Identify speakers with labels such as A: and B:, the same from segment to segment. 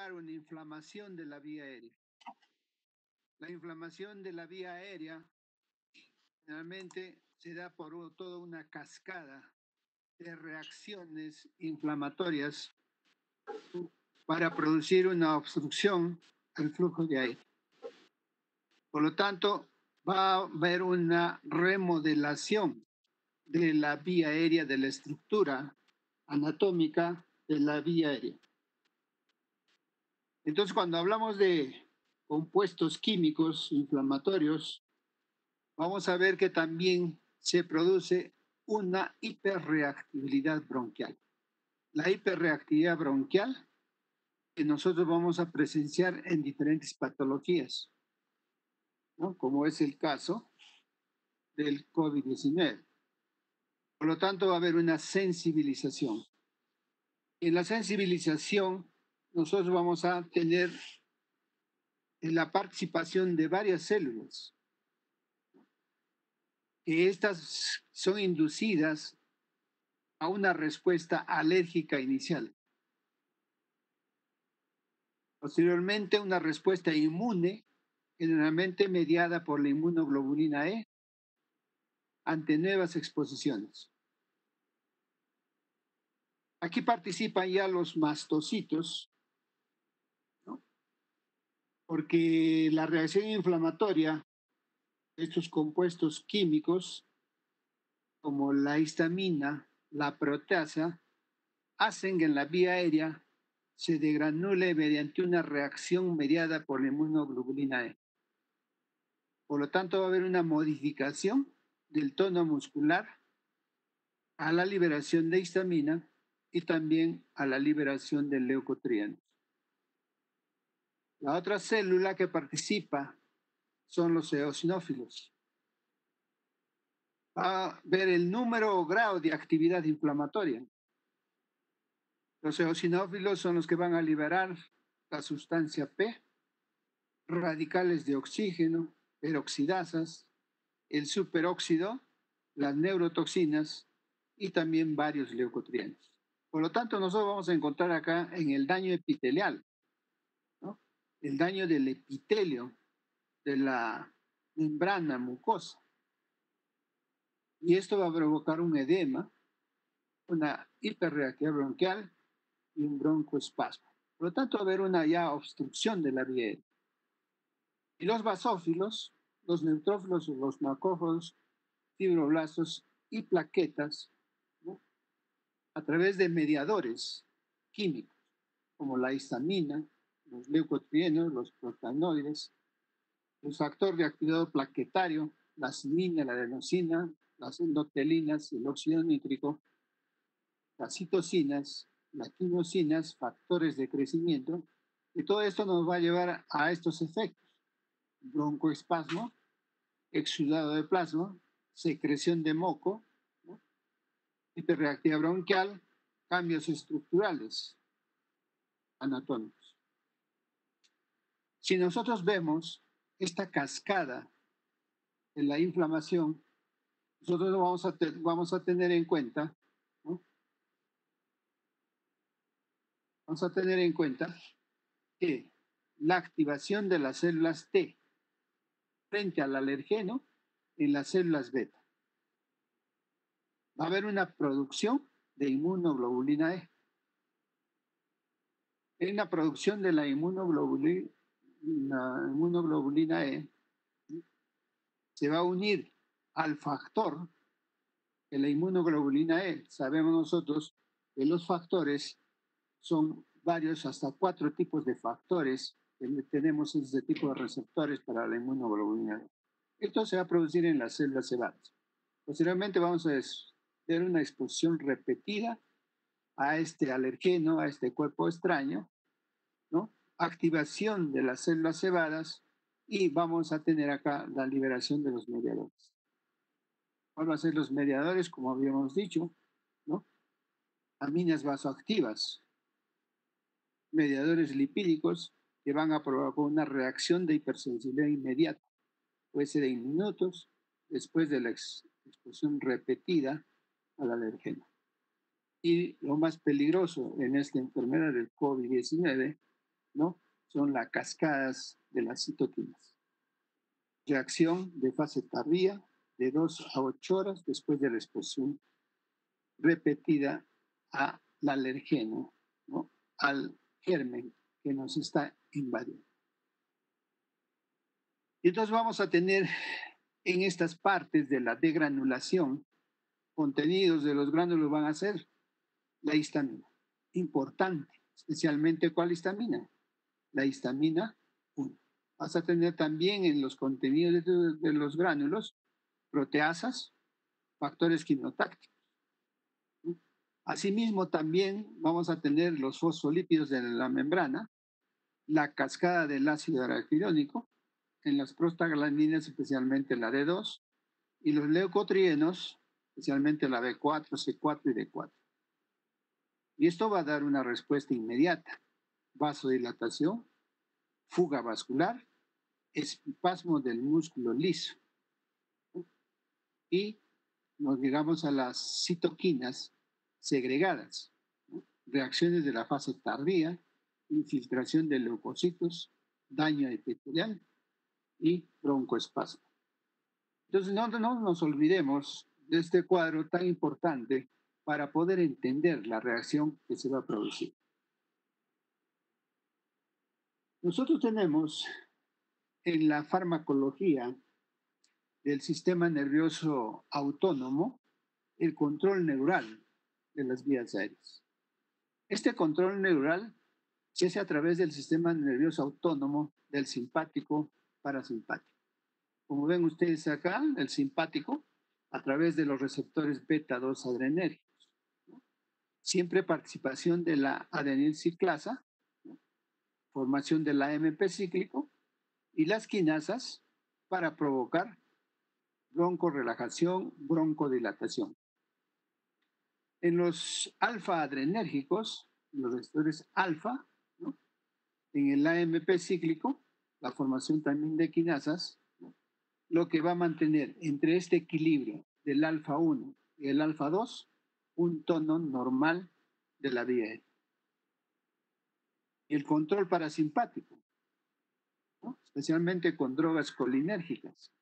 A: provocar una inflamación de la vía aérea. La inflamación de la vía aérea generalmente se da por toda una cascada de reacciones inflamatorias para producir una obstrucción al flujo de aire. Por lo tanto, va a haber una remodelación de la vía aérea, de la estructura anatómica de la vía aérea. Entonces, cuando hablamos de compuestos químicos inflamatorios, vamos a ver que también se produce una hiperreactividad bronquial. La hiperreactividad bronquial que nosotros vamos a presenciar en diferentes patologías, ¿no? Como es el caso del COVID-19. Por lo tanto, va a haber una sensibilización. En la sensibilización, nosotros vamos a tener la participación de varias células, que estas son inducidas a una respuesta alérgica inicial. Posteriormente, una respuesta inmune, generalmente mediada por la inmunoglobulina E, ante nuevas exposiciones. Aquí participan ya los mastocitos, ¿no? Porque la reacción inflamatoria de estos compuestos químicos, como la histamina, la proteasa, hacen que en la vía aérea se degranule mediante una reacción mediada por la inmunoglobulina E. Por lo tanto, va a haber una modificación del tono muscular a la liberación de histamina y también a la liberación de leucotrienos. La otra célula que participa son los eosinófilos. Va a ver el número o grado de actividad inflamatoria. Los eosinófilos son los que van a liberar la sustancia P, radicales de oxígeno, peroxidasas, el superóxido, las neurotoxinas y también varios leucotrienos. Por lo tanto, nosotros vamos a encontrar acá en el daño epitelial, ¿no? El daño del epitelio de la membrana mucosa. Y esto va a provocar un edema, una hiperreactividad bronquial y un broncoespasmo. Por lo tanto, va a haber una ya obstrucción de la vía aérea. Y los basófilos, los neutrófilos, los macrófagos, fibroblastos y plaquetas, ¿no? A través de mediadores químicos, como la histamina, los leucotrienos, los prostanoides, el factor de actividad plaquetario, la acinina, la adenosina, las endotelinas, el óxido nítrico, las citocinas, las quinosinas, factores de crecimiento, y todo esto nos va a llevar a estos efectos: broncoespasmo, exudado de plasma, secreción de moco, ¿no? Hiperreactividad bronquial, cambios estructurales anatómicos. Si nosotros vemos esta cascada de la inflamación, nosotros vamos a tener en cuenta, ¿no? Vamos a tener en cuenta que la activación de las células T frente al alergeno en las células beta. Va a haber una producción de inmunoglobulina E. En la producción de la inmunoglobulina E se va a unir al factor de la inmunoglobulina E. Sabemos nosotros que los factores son varios, hasta 4 tipos de factores que tenemos este tipo de receptores para la inmunoglobulina E. Esto se va a producir en las células cebadas. Posteriormente vamos a ver una exposición repetida a este alergeno, a este cuerpo extraño, ¿no? Activación de las células cebadas y vamos a tener acá la liberación de los mediadores. ¿Cuáles van a ser los mediadores? Como habíamos dicho, ¿no? Aminas vasoactivas, mediadores lipídicos que van a provocar una reacción de hipersensibilidad inmediata. Puede ser en minutos después de la exposición repetida al alergeno. Y lo más peligroso en esta enfermedad del COVID-19 ¿no? Son las cascadas de las citoquinas. Reacción de fase tardía de 2 a 8 horas después de la exposición repetida al alergeno, ¿no? Al germen que nos está invadiendo. Y entonces vamos a tener en estas partes de la degranulación, contenidos de los gránulos van a ser la histamina. Importante, especialmente ¿cuál histamina? La histamina 1. Vas a tener también en los contenidos de los gránulos proteasas, factores quimotácticos. Asimismo, también vamos a tener los fosfolípidos de la membrana, la cascada del ácido araquidónico, en las prostaglandinas, especialmente la D2, y los leucotrienos, especialmente la B4, C4 y D4. Y esto va a dar una respuesta inmediata: vasodilatación, fuga vascular, espasmo del músculo liso. Y nos llegamos a las citoquinas segregadas, ¿no? Reacciones de la fase tardía, infiltración de leucocitos, daño epitelial y broncoespasmo. Entonces, no nos olvidemos de este cuadro tan importante para poder entender la reacción que se va a producir. Nosotros tenemos en la farmacología del sistema nervioso autónomo el control neural de las vías aéreas. Este control neural se hace a través del sistema nervioso autónomo del simpático parasimpático. Como ven ustedes acá, el simpático a través de los receptores beta 2 adrenérgicos, ¿no? Siempre participación de la adenilciclasa, ¿no? Formación del AMP cíclico y las quinasas para provocar broncorelajación, broncodilatación. En los alfa adrenérgicos, los receptores alfa, ¿no? En el AMP cíclico, la formación también de quinasas, ¿no? Lo que va a mantener entre este equilibrio del alfa 1 y el alfa 2 un tono normal de la vía aérea. Y el control parasimpático, ¿no? Especialmente con drogas colinérgicas,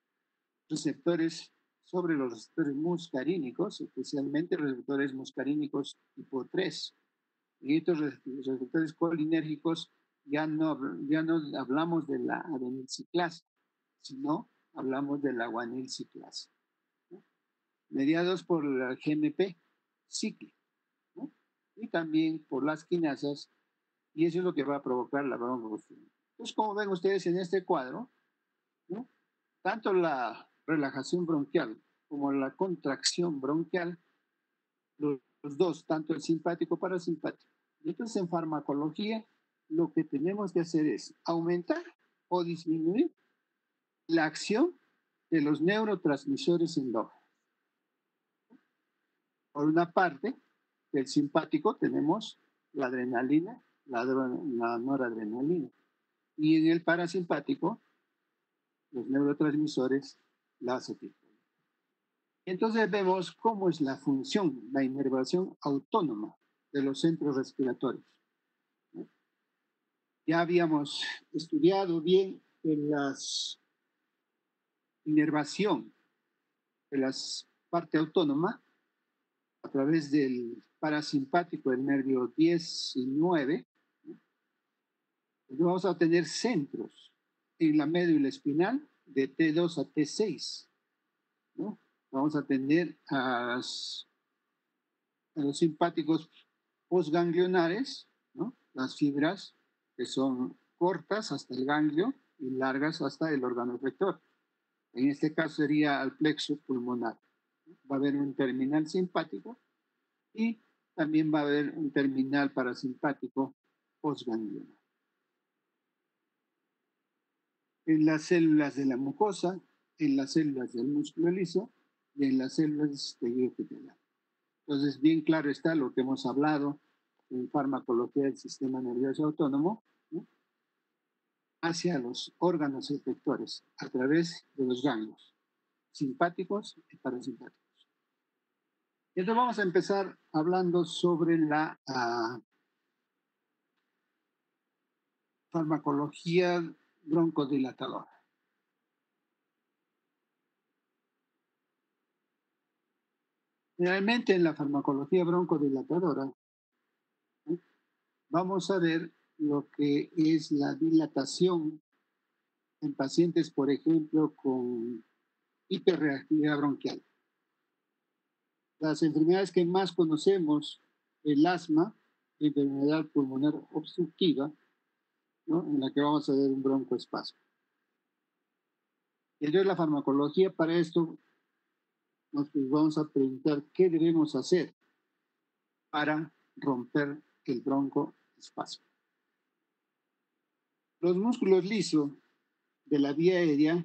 A: receptores sobre los receptores muscarínicos, especialmente los receptores muscarínicos tipo 3. Y estos receptores colinérgicos ya no hablamos de la adenilciclasa, sino hablamos de la guanilciclasa, ¿no? Mediados por la GMP cíclica, ¿no? Y también por las quinasas, y eso es lo que va a provocar la broncoconstricción. Entonces, como ven ustedes en este cuadro, ¿no? Tanto la relajación bronquial como la contracción bronquial, los dos, tanto el simpático parasimpático. Y entonces en farmacología lo que tenemos que hacer es aumentar o disminuir la acción de los neurotransmisores endógenos. Por una parte, del simpático tenemos la adrenalina, la noradrenalina. Y en el parasimpático, los neurotransmisores, la acetilcolina. Entonces vemos cómo es la función, la inervación autónoma de los centros respiratorios. Ya habíamos estudiado bien en la inervación de la parte autónoma a través del parasimpático del nervio 10 y 9. Vamos a tener centros en la médula espinal de T2 a T6, ¿no? Vamos a tener a los simpáticos postganglionares, ¿no? Las fibras que son cortas hasta el ganglio y largas hasta el órgano efector. En este caso sería el plexo pulmonar. Va a haber un terminal simpático y también va a haber un terminal parasimpático postganglionar. En las células de la mucosa, en las células del músculo liso y en las células de tejido epitelial. Entonces, bien claro está lo que hemos hablado en farmacología del sistema nervioso autónomo, ¿no? Hacia los órganos efectores a través de los ganglios simpáticos y parasimpáticos. Entonces vamos a empezar hablando sobre la farmacología broncodilatadora. Realmente en la farmacología broncodilatadora, ¿eh? Vamos a ver lo que es la dilatación en pacientes, por ejemplo, con hiperreactividad bronquial. Las enfermedades que más conocemos, el asma, la enfermedad pulmonar obstructiva, ¿no? En la que vamos a ver un broncoespasmo. Y entonces la farmacología para esto nos vamos a preguntar qué debemos hacer para romper el broncoespasmo. Los músculos lisos de la vía aérea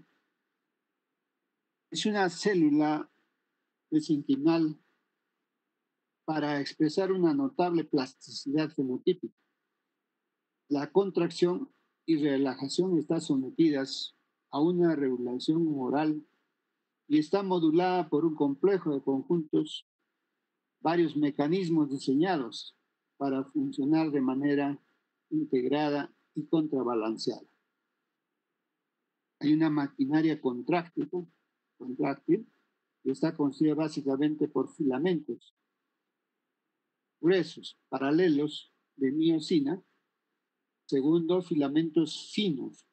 A: es una célula mesenquimal para expresar una notable plasticidad fenotípica. La contracción y relajación están sometidas a una regulación oral y está modulada por un complejo de conjuntos, varios mecanismos diseñados para funcionar de manera integrada y contrabalanceada. Hay una maquinaria contráctil que está constituida básicamente por filamentos gruesos, paralelos de miosina. Segundo, filamentos finos,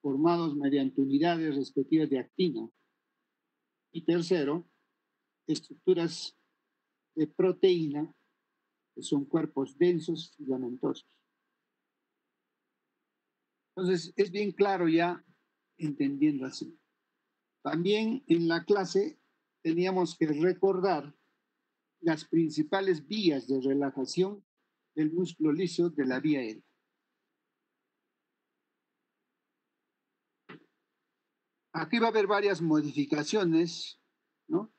A: formados mediante unidades respectivas de actina. Y tercero, estructuras de proteína, que son cuerpos densos filamentosos. Entonces, es bien claro ya entendiendo así. También en la clase teníamos que recordar las principales vías de relajación del músculo liso de la vía aérea. Aquí va a haber varias modificaciones, ¿no?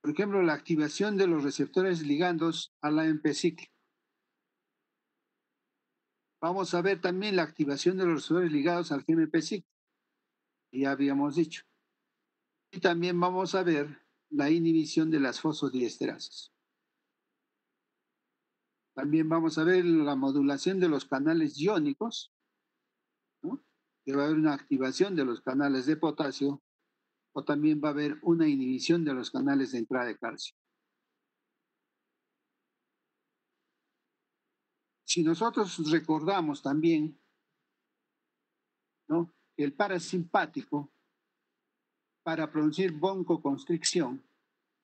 A: Por ejemplo, la activación de los receptores ligandos a la AMP cíclica. Vamos a ver también la activación de los receptores ligados al GMP cíclico, que ya habíamos dicho. Y también vamos a ver la inhibición de las fosfodiesterases. También vamos a ver la modulación de los canales iónicos, ¿no? Que va a haber una activación de los canales de potasio, o también va a haber una inhibición de los canales de entrada de calcio. Si nosotros recordamos también, ¿no?, que el parasimpático, para producir broncoconstricción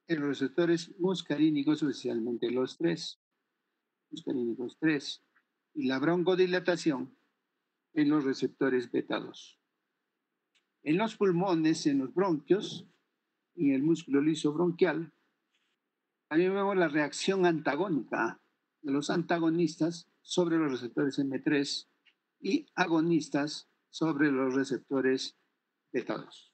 A: en los receptores muscarínicos, especialmente los 3, muscarínicos 3, y la broncodilatación en los receptores beta 2. En los pulmones, en los bronquios, en el músculo liso bronquial, también vemos la reacción antagónica de los antagonistas sobre los receptores M3 y agonistas sobre los receptores beta 2.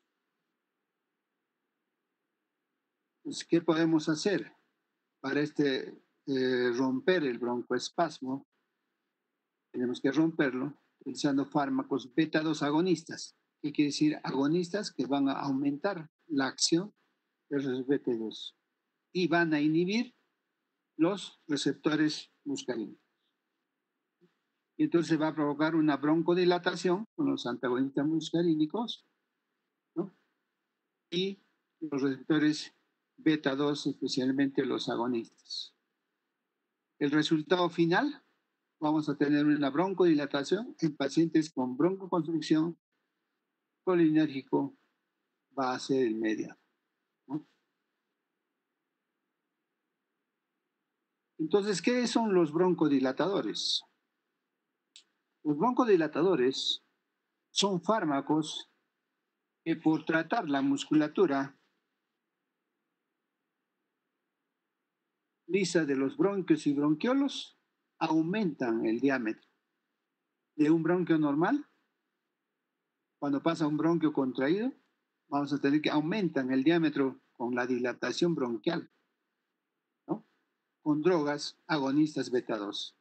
A: Entonces, ¿qué podemos hacer para romper el broncoespasmo? Tenemos que romperlo utilizando fármacos beta 2 agonistas. ¿Qué quiere decir agonistas? Que van a aumentar la acción de los beta 2 y van a inhibir los receptores muscarínicos. Y entonces va a provocar una broncodilatación con los antagonistas muscarínicos, ¿no?, y los receptores beta 2, especialmente los agonistas. El resultado final, vamos a tener una broncodilatación en pacientes con broncoconstricción, colinérgico va a ser el mediano, ¿no? Entonces, ¿qué son los broncodilatadores? Los broncodilatadores son fármacos que por tratar la musculatura lisa de los bronquios y bronquiolos aumentan el diámetro de un bronquio normal. Cuando pasa un bronquio contraído, vamos a tener que aumentan el diámetro con la dilatación bronquial, ¿no?, con drogas agonistas beta 2.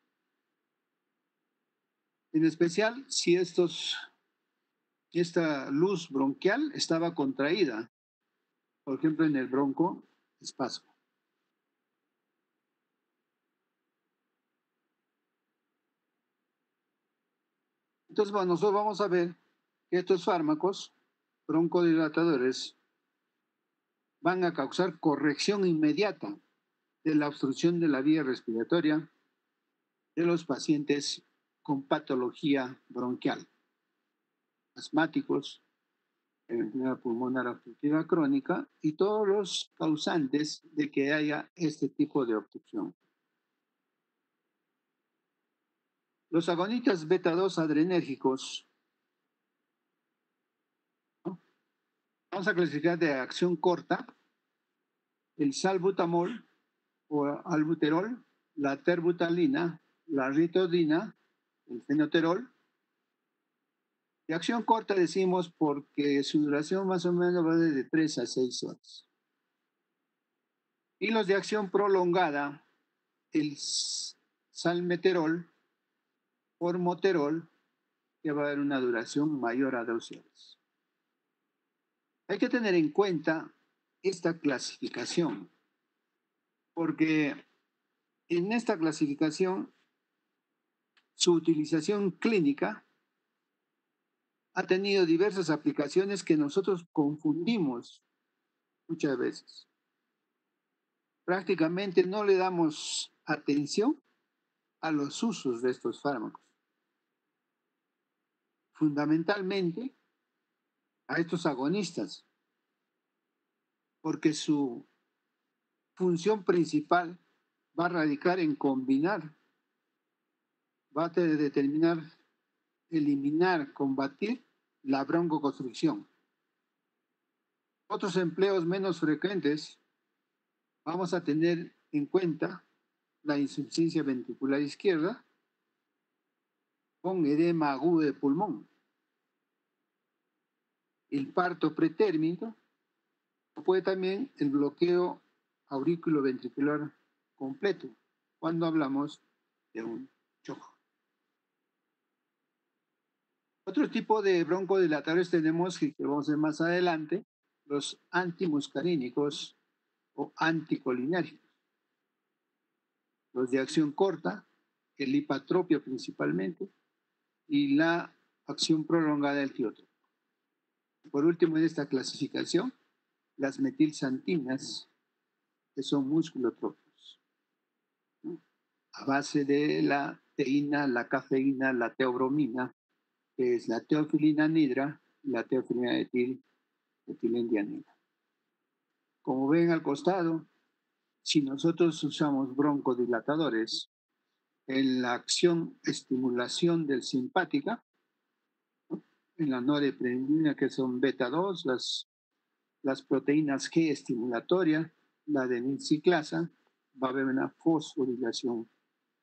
A: En especial si esta luz bronquial estaba contraída, por ejemplo, en el broncoespasmo. Entonces, bueno, nosotros vamos a ver que estos fármacos broncodilatadores van a causar corrección inmediata de la obstrucción de la vía respiratoria de los pacientes con patología bronquial, asmáticos, enfermedad pulmonar obstructiva crónica y todos los causantes de que haya este tipo de obstrucción. Los agonistas beta 2 adrenérgicos, ¿no? Vamos a clasificar de acción corta el salbutamol o albuterol, la terbutalina, la ritodina, el fenoterol. De acción corta decimos porque su duración más o menos va de 3 a 6 horas. Y los de acción prolongada, el salmeterol, formoterol, que va a haber una duración mayor a 12 horas. Hay que tener en cuenta esta clasificación, porque en esta clasificación su utilización clínica ha tenido diversas aplicaciones que nosotros confundimos muchas veces. Prácticamente no le damos atención a los usos de estos fármacos. Fundamentalmente a estos agonistas, porque su función principal va a radicar en combinar, va a determinar, eliminar, combatir la broncoconstricción. Otros empleos menos frecuentes, vamos a tener en cuenta la insuficiencia ventricular izquierda con edema agudo de pulmón, el parto pretérmino, o puede también el bloqueo auriculoventricular completo, cuando hablamos de un shock. Otro tipo de broncodilatadores tenemos que vamos a ver más adelante, los antimuscarínicos o anticolinérgicos. Los de acción corta, el hipatropio principalmente, y la acción prolongada del tiotropio. Por último, en esta clasificación, las metilsantinas, que son musculotrópicos, ¿no? A base de la teína, la cafeína, la teobromina, que es la teofilina anhidra y la teofilina etilendianina. Como ven al costado, si nosotros usamos broncodilatadores en la acción estimulación del simpática, ¿no? En la norepinefrina, que son beta 2, las proteínas G estimulatoria, la adenosiclasa, va a haber una fosforilación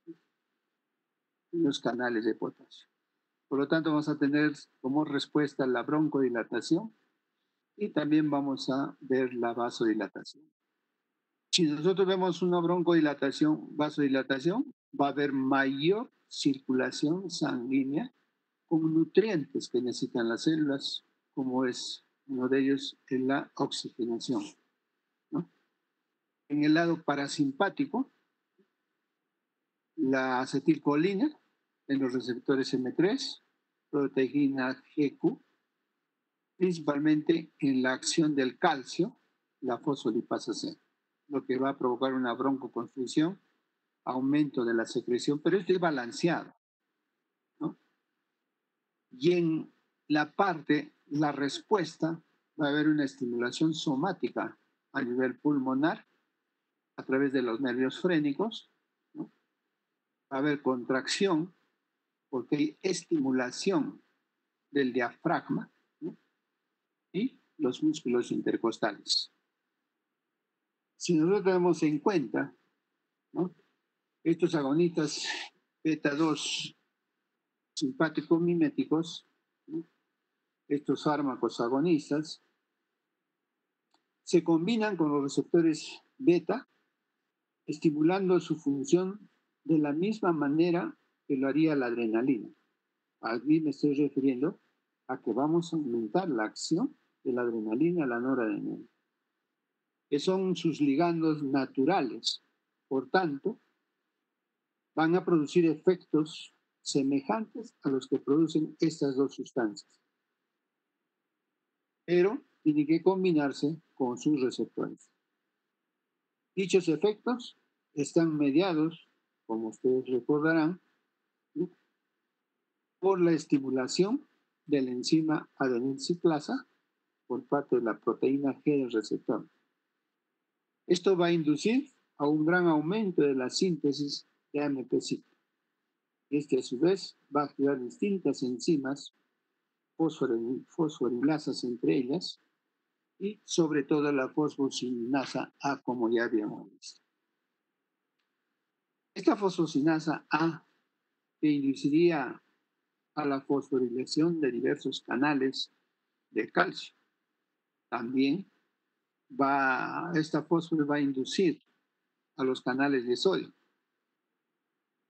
A: en los canales de potasio. Por lo tanto, vamos a tener como respuesta la broncodilatación y también vamos a ver la vasodilatación. Si nosotros vemos una broncodilatación, vasodilatación, va a haber mayor circulación sanguínea con nutrientes que necesitan las células, como es uno de ellos en la oxigenación, ¿no? En el lado parasimpático, la acetilcolina en los receptores M3, proteína GQ, principalmente en la acción del calcio, la fosfolipasa C, lo que va a provocar una broncoconstricción, aumento de la secreción, pero esto es balanceado, ¿no? Y en la respuesta, va a haber una estimulación somática a nivel pulmonar a través de los nervios frénicos, ¿no? Va a haber contracción porque hay estimulación del diafragma, ¿no? Y los músculos intercostales. Si nosotros tenemos en cuenta, ¿no?, estos agonistas beta 2 simpático-miméticos, ¿no?, estos fármacos agonistas, se combinan con los receptores beta, estimulando su función de la misma manera que lo haría la adrenalina. Aquí me estoy refiriendo a que vamos a aumentar la acción de la adrenalina, la noradrenalina, que son sus ligandos naturales. Por tanto, van a producir efectos semejantes a los que producen estas dos sustancias, pero tiene que combinarse con sus receptores. Dichos efectos están mediados, como ustedes recordarán, ¿no?, por la estimulación de la enzima adenilciclasa por parte de la proteína G del receptor. Esto va a inducir a un gran aumento de la síntesis de AMP ciclo. Este, a su vez, va a activar distintas enzimas, fosforilasas entre ellas, y sobre todo la fosfosinasa A, como ya habíamos visto. Esta fosfosinasa A, que induciría a la fosforilación de diversos canales de calcio, también esta fósforo va a inducir a los canales de sodio,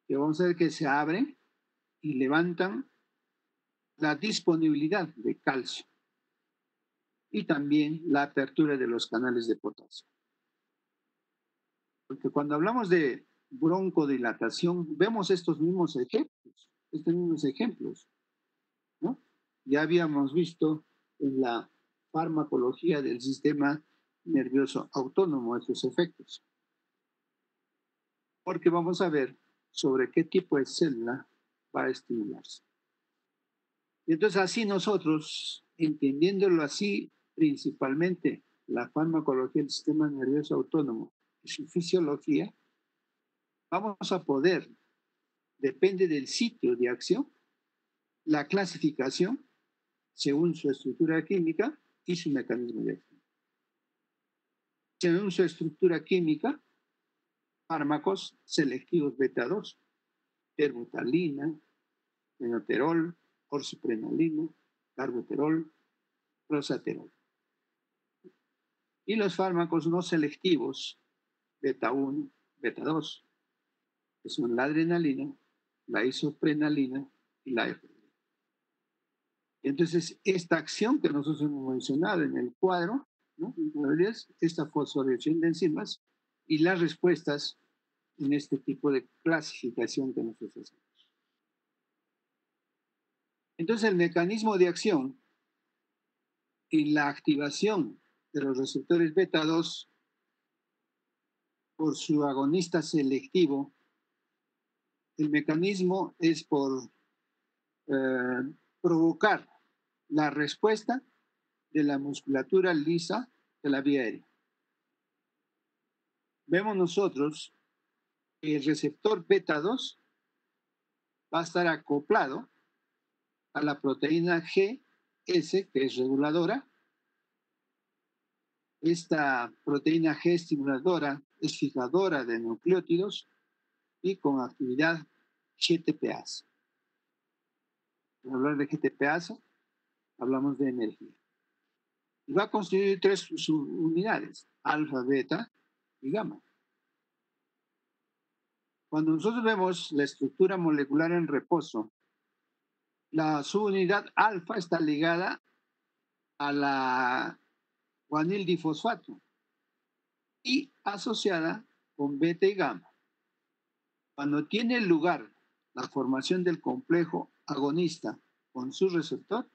A: que vamos a ver que se abren y levantan la disponibilidad de calcio y también la apertura de los canales de potasio. Porque cuando hablamos de broncodilatación, vemos estos mismos ejemplos, ¿no? Ya habíamos visto en la farmacología del sistema nervioso autónomo estos efectos. Porque vamos a ver sobre qué tipo de célula va a estimularse. Y entonces así nosotros, entendiéndolo así, principalmente la farmacología del sistema nervioso autónomo y su fisiología, vamos a poder, depende del sitio de acción, la clasificación según su estructura química y su mecanismo de acción. Según su estructura química, fármacos selectivos beta-2, terbutalina, menoterol, orsiprenolina, carboterol, prosaterol. Y los fármacos no selectivos, beta-1, beta-2, que son la adrenalina, la isoprenalina y la efedrina. Entonces, esta acción que nosotros hemos mencionado en el cuadro, ¿no?, es esta fosforilación de enzimas y las respuestas en este tipo de clasificación que nosotros hacemos. Entonces, el mecanismo de acción y la activación de los receptores beta-2 por su agonista selectivo, el mecanismo es por provocar la respuesta de la musculatura lisa de la vía aérea. Vemos nosotros que el receptor beta-2 va a estar acoplado a la proteína GS, que es reguladora. Esta proteína G estimuladora es fijadora de nucleótidos y con actividad GTPase. Al hablar de GTPase, hablamos de energía. Y va a constituir tres subunidades, alfa, beta y gamma. Cuando nosotros vemos la estructura molecular en reposo, la subunidad alfa está ligada a la guanildifosfato y asociada con beta y gamma. Cuando tiene lugar la formación del complejo agonista con su receptor,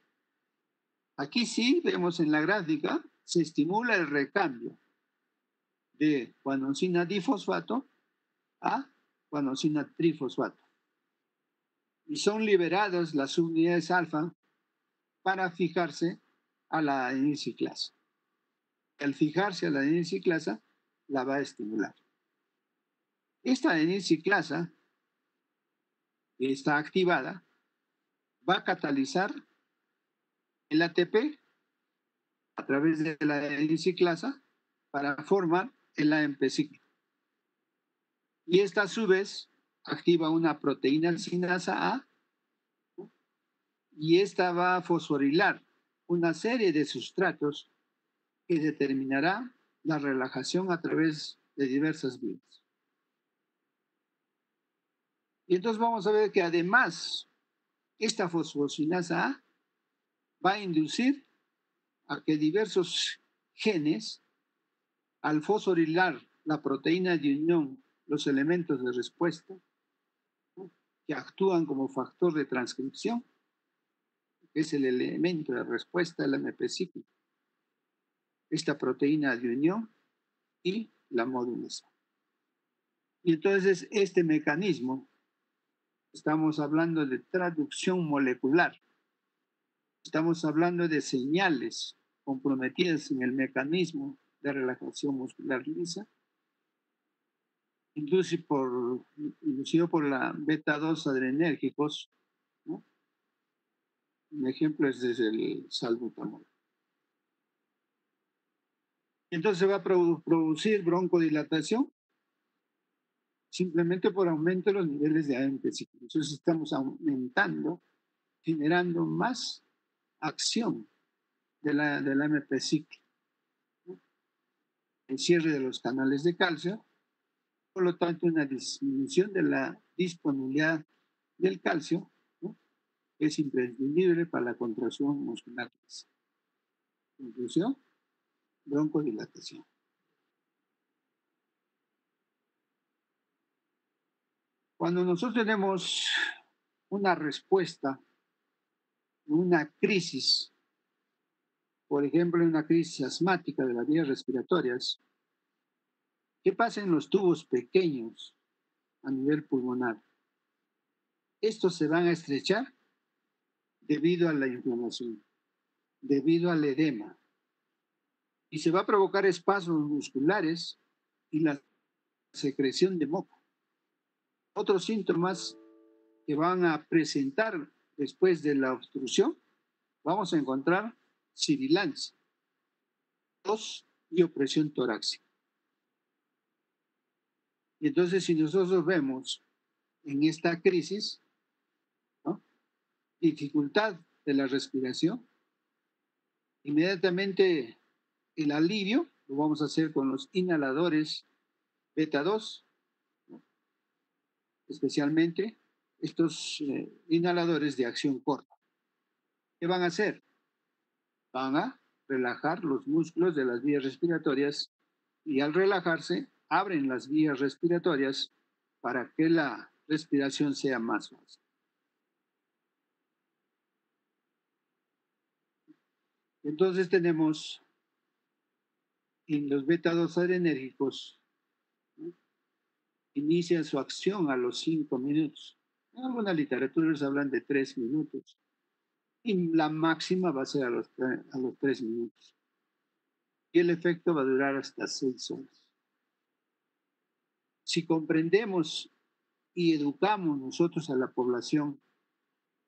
A: aquí sí vemos en la gráfica, se estimula el recambio de guanosina difosfato a guanosina trifosfato. Y son liberadas las subunidades alfa para fijarse a la adenisiclasa. Al fijarse a la adenisiclasa, la va a estimular. Esta adenisiclasa, que está activada, va a catalizar el ATP a través de la adenisiclasa para formar el AMP ciclo. Y esta a su vez activa una proteína sinasa A y esta va a fosforilar una serie de sustratos que determinará la relajación a través de diversas vías. Y entonces vamos a ver que además esta fosfosinasa A va a inducir a que diversos genes, al fosforilar la proteína de unión, los elementos de respuesta, ¿no?, que actúan como factor de transcripción, que es el elemento de respuesta del AMP cíclico, esta proteína de unión y la modulación. Y entonces este mecanismo, estamos hablando de traducción molecular, estamos hablando de señales comprometidas en el mecanismo de relajación muscular lisa, inducido por la beta-2 adrenérgicos, ¿no? Un ejemplo es desde el salbutamol. Entonces va a producir broncodilatación simplemente por aumento de los niveles de AMP cíclico. Entonces estamos aumentando, generando más acción del AMP cíclico, ¿no? El cierre de los canales de calcio, por lo tanto una disminución de la disponibilidad del calcio, ¿no? Es imprescindible para la contracción muscular. Conclusión, broncodilatación. Cuando nosotros tenemos una respuesta, una crisis, por ejemplo, una crisis asmática de las vías respiratorias, ¿qué pasa en los tubos pequeños a nivel pulmonar? Estos se van a estrechar debido a la inflamación, debido al edema, y se va a provocar espasmos musculares y la secreción de moco. Otros síntomas que van a presentar después de la obstrucción, vamos a encontrar sibilancia, tos y opresión torácica. Y entonces, si nosotros vemos en esta crisis, ¿no?, dificultad de la respiración, inmediatamente el alivio lo vamos a hacer con los inhaladores beta-2, ¿no?, especialmente estos inhaladores de acción corta. ¿Qué van a hacer? Van a relajar los músculos de las vías respiratorias y al relajarse abren las vías respiratorias para que la respiración sea más fácil. Entonces tenemos en los beta-2 adrenérgicos, ¿no?, inician su acción a los 5 minutos. En algunas literaturas hablan de 3 minutos y la máxima va a ser a los 3 minutos. Y el efecto va a durar hasta 6 horas. Si comprendemos y educamos nosotros a la población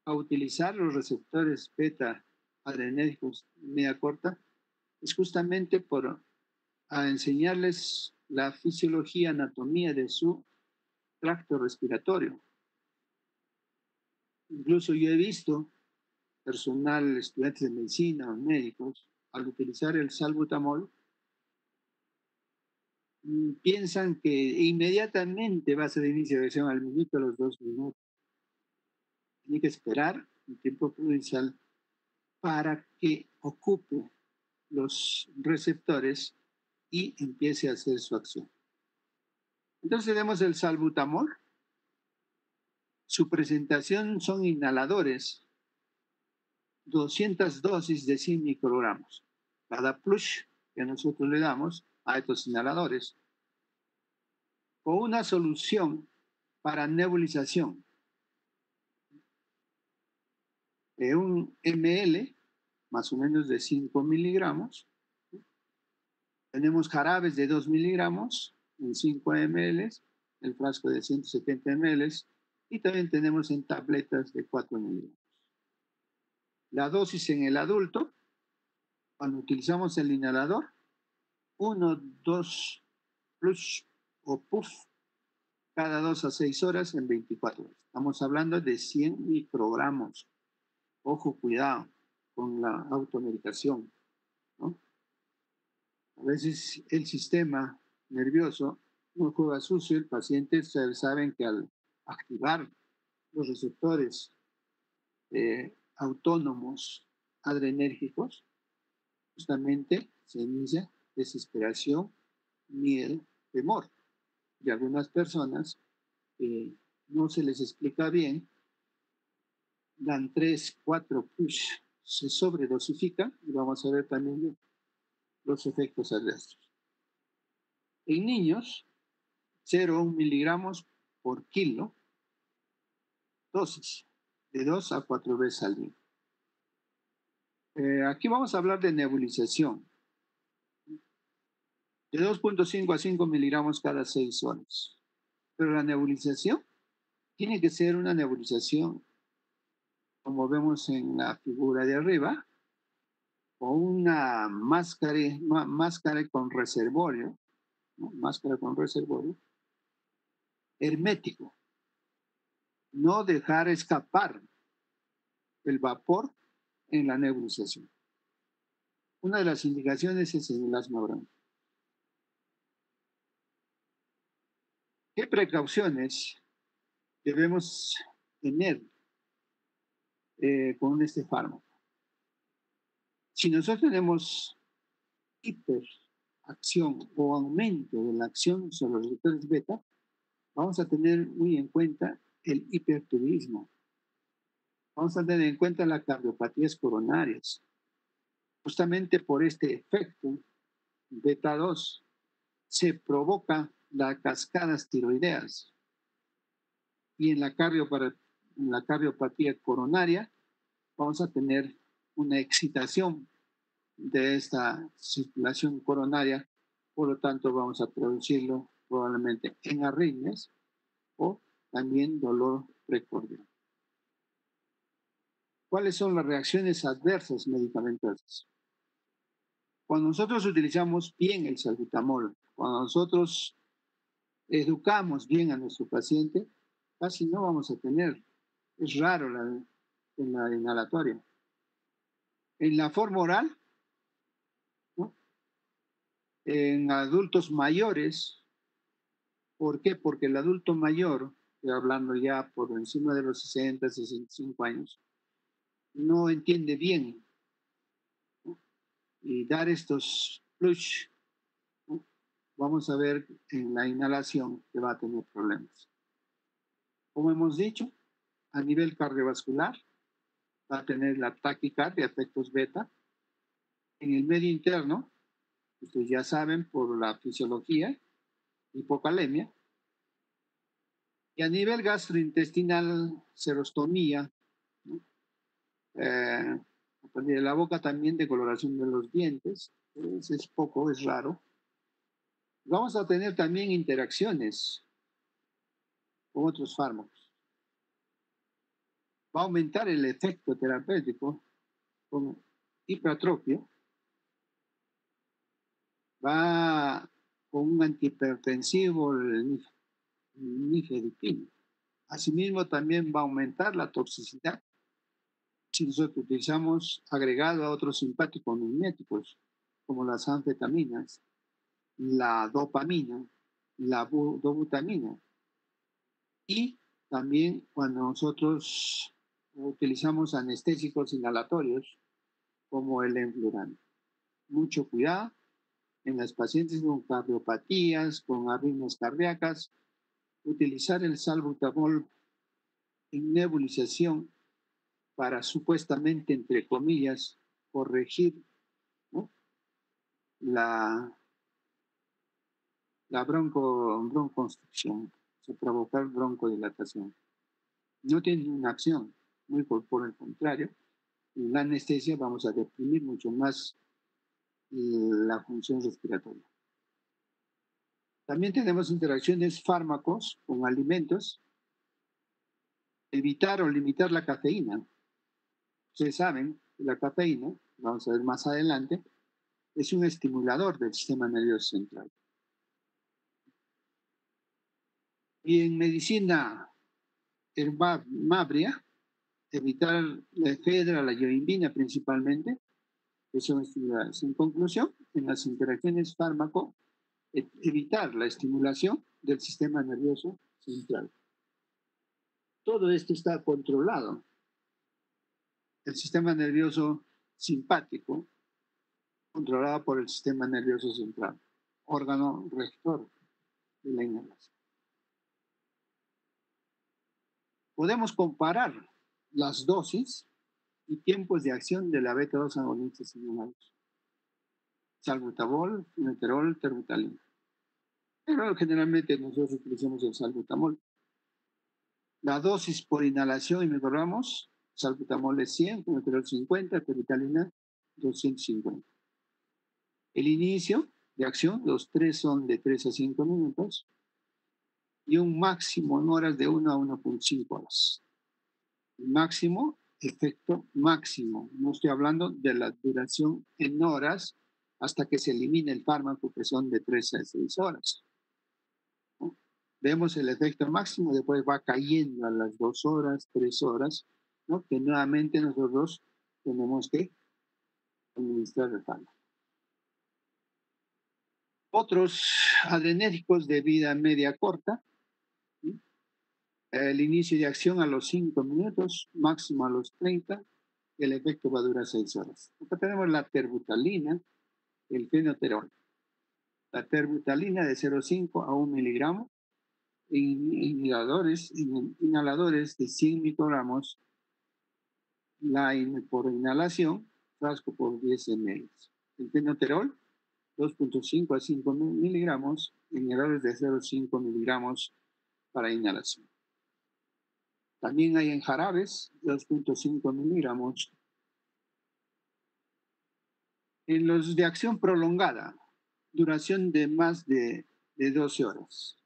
A: a utilizar los receptores beta adrenérgicos media corta, es justamente por a enseñarles la fisiología, anatomía de su tracto respiratorio. Incluso yo he visto personal, estudiantes de medicina o médicos, al utilizar el salbutamol, piensan que inmediatamente va a ser inicio de acción al minuto, a los 2 minutos. Tiene que esperar un tiempo prudencial para que ocupe los receptores y empiece a hacer su acción. Entonces tenemos el salbutamol. Su presentación son inhaladores, 200 dosis de 100 microgramos. Cada push que nosotros le damos a estos inhaladores, con una solución para nebulización de 1 ml, más o menos de 5 miligramos. Tenemos jarabes de 2 miligramos en 5 ml, el frasco de 170 ml, y también tenemos en tabletas de 4 miligramos. La dosis en el adulto, cuando utilizamos el inhalador, 1, 2 plus o puff cada 2 a 6 horas en 24 horas. Estamos hablando de 100 microgramos. Ojo, cuidado con la automedicación, ¿no? A veces el sistema nervioso no juega sucio. El paciente, saben que al activar los receptores autónomos adrenérgicos, justamente se inicia desesperación, miedo, temor. Y algunas personas no se les explica bien, dan 3, 4 push, se sobredosifica y vamos a ver también los efectos adversos. En niños, 0,1 miligramos por kilo, dosis de 2 a 4 veces al día. Aquí vamos a hablar de nebulización, de 2,5 a 5 miligramos cada 6 horas. Pero la nebulización tiene que ser una nebulización, como vemos en la figura de arriba, o una máscara con reservorio, ¿no? Máscara con reservorio, hermético. No dejar escapar el vapor en la nebulización. Una de las indicaciones es el asma bronquial. ¿Qué precauciones debemos tener con este fármaco? Si nosotros tenemos hiperacción o aumento de la acción sobre los receptores beta, vamos a tener muy en cuenta el hiperturismo. Vamos a tener en cuenta las cardiopatías coronarias. Justamente por este efecto beta 2 se provoca las cascadas tiroideas y en la cardiopatía coronaria vamos a tener una excitación de esta circulación coronaria, por lo tanto vamos a producirlo probablemente en arritmias o también dolor precordial. ¿Cuáles son las reacciones adversas medicamentosas? Cuando nosotros utilizamos bien el salbutamol, cuando nosotros educamos bien a nuestro paciente, casi no vamos a tener. Es raro en la inhalatoria. En la forma oral, ¿no? En adultos mayores, ¿por qué? Porque el adulto mayor, estoy hablando ya por encima de los 60, 65 años, no entiende bien, ¿no? Y dar estos flush, ¿no? Vamos a ver en la inhalación que va a tener problemas. Como hemos dicho, a nivel cardiovascular, va a tener la taquicardia, efectos beta. En el medio interno, ustedes ya saben por la fisiología, hipocalemia. Y a nivel gastrointestinal, serostomía, ¿no? A partir de la boca también decoloración de los dientes, es poco, es raro. Vamos a tener también interacciones con otros fármacos. Va a aumentar el efecto terapéutico con hipertrofia, va con un antihipertensivo, el nifedipina. Asimismo, también va a aumentar la toxicidad si nosotros utilizamos agregado a otros simpáticos miméticos, como las anfetaminas, la dopamina, la dobutamina. Y también cuando nosotros utilizamos anestésicos inhalatorios, como el enflurano. Mucho cuidado en las pacientes con cardiopatías, con arritmias cardíacas, utilizar el salbutamol en nebulización para supuestamente, entre comillas, corregir, ¿no? la bronconstricción, provocar broncodilatación. No tiene una acción, muy por el contrario, en la anestesia vamos a deprimir mucho más la función respiratoria. También tenemos interacciones fármacos con alimentos, evitar o limitar la cafeína. Ustedes saben que la cafeína, vamos a ver más adelante, es un estimulador del sistema nervioso central. Y en medicina herbácea, evitar la efedra, la yohimbina principalmente, que son estimuladores. En conclusión, en las interacciones fármaco, evitar la estimulación del sistema nervioso central. Todo esto está controlado. El sistema nervioso simpático, controlado por el sistema nervioso central, órgano rector de la inhalación. podemos comparar las dosis y tiempos de acción de la beta-2 agonista señalados. Salbutamol, meterol, terbutalina. Pero generalmente nosotros utilizamos el salbutamol. La dosis por inhalación en microgramos, salbutamol es 100, meterol 50, terbutalina 250. El inicio de acción, los tres son de 3 a 5 minutos y un máximo en horas de 1 a 1.5 horas. El máximo, efecto máximo. No estoy hablando de la duración en horas hasta que se elimine el fármaco, que son de 3 a 6 horas. ¿No? Vemos el efecto máximo, después va cayendo a las 2 horas, 3 horas, ¿no? Que nuevamente nosotros tenemos que administrar el fármaco. Otros adrenérgicos de vida media corta, ¿sí? El inicio de acción a los 5 minutos, máximo a los 30, el efecto va a durar 6 horas. Acá tenemos la terbutalina, el fenoterol. La terbutalina de 0,5 a 1 miligramo, inhaladores de 100 microgramos, por inhalación, frasco por 10 ml. El fenoterol, 2.5 a 5 miligramos, inhaladores de 0,5 miligramos para inhalación. También hay en jarabes, 2.5 miligramos. En los de acción prolongada, duración de más de 12 horas.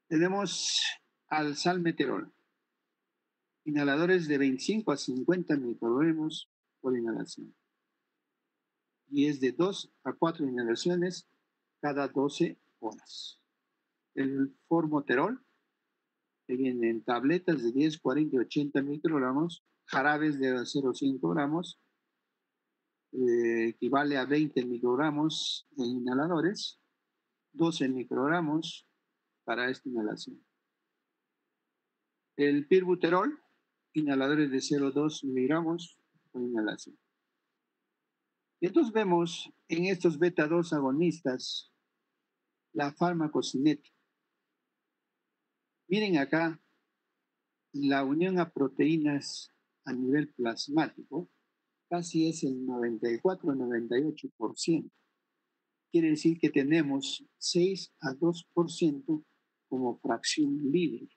A: Tenemos al salmeterol, inhaladores de 25 a 50 microgramos por inhalación. Y es de 2 a 4 inhalaciones cada 12 horas. El formoterol, que viene en tabletas de 10, 40 y 80 microgramos, jarabes de 0,5 gramos, equivale a 20 microgramos en inhaladores, 12 microgramos para esta inhalación. El pirbuterol, inhaladores de 0,2 miligramos por inhalación. Y entonces vemos en estos beta-2 agonistas la farmacocinética. Miren acá la unión a proteínas a nivel plasmático, casi es el 94-98%. Quiere decir que tenemos 6 a 2% como fracción libre.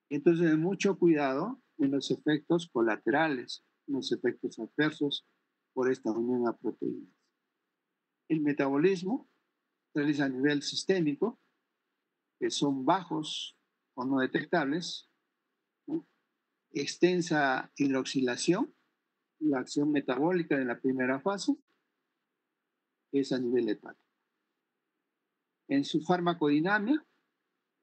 A: Entonces, mucho cuidado en los efectos colaterales, en los efectos adversos por esta unión a proteínas. El metabolismo se realiza a nivel sistémico, que son bajos o no detectables, ¿no? Extensa hidroxilación, la acción metabólica de la primera fase, es a nivel hepático. En su farmacodinamia,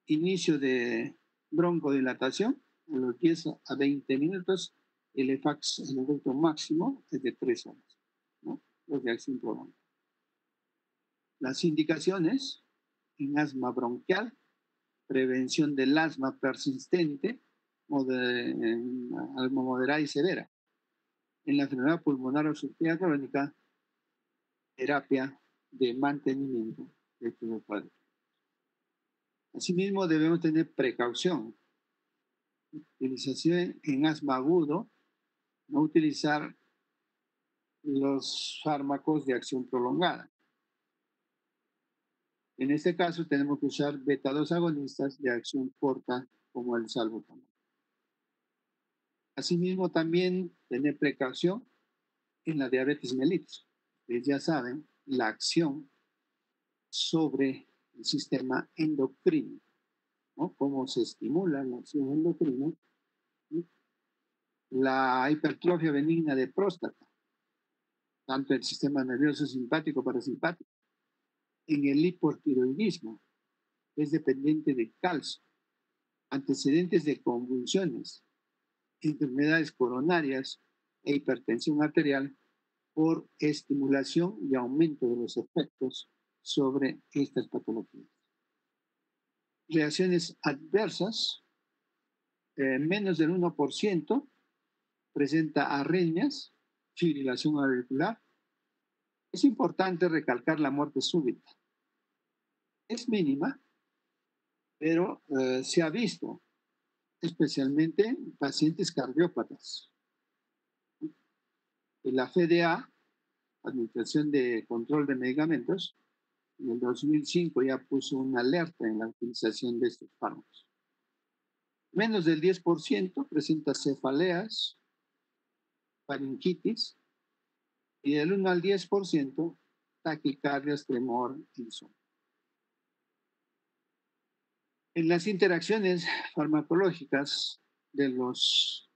A: inicio de broncodilatación, a los 10 a 20 minutos, el efecto máximo es de 3 horas, ¿no? Los de acción prolongada. Las indicaciones en asma bronquial, prevención del asma persistente, asma moderada y severa. En la enfermedad pulmonar obstructiva crónica, terapia de mantenimiento de cuadro. Asimismo, debemos tener precaución. Utilización en asma agudo, no utilizar los fármacos de acción prolongada. En este caso, tenemos que usar beta-2 agonistas de acción corta, como el salbutamol. Asimismo, también tener precaución en la diabetes mellitus. Ustedes ya saben, la acción sobre el sistema endocrino, ¿no? Cómo se estimula la acción endocrina, ¿no? La hipertrofia benigna de próstata, tanto el sistema nervioso simpático parasimpático, en el hipotiroidismo, es dependiente de calcio, antecedentes de convulsiones, enfermedades coronarias e hipertensión arterial por estimulación y aumento de los efectos sobre estas patologías. Reacciones adversas, menos del 1% presenta arritmias, fibrilación auricular. Es importante recalcar la muerte súbita. Es mínima, pero se ha visto especialmente en pacientes cardiópatas. Y la FDA, Administración de Control de Medicamentos, en el 2005 ya puso una alerta en la utilización de estos fármacos. Menos del 10% presenta cefaleas, faringitis, y del 1 al 10% taquicardias, tremor, insomnio. En las interacciones farmacológicas de los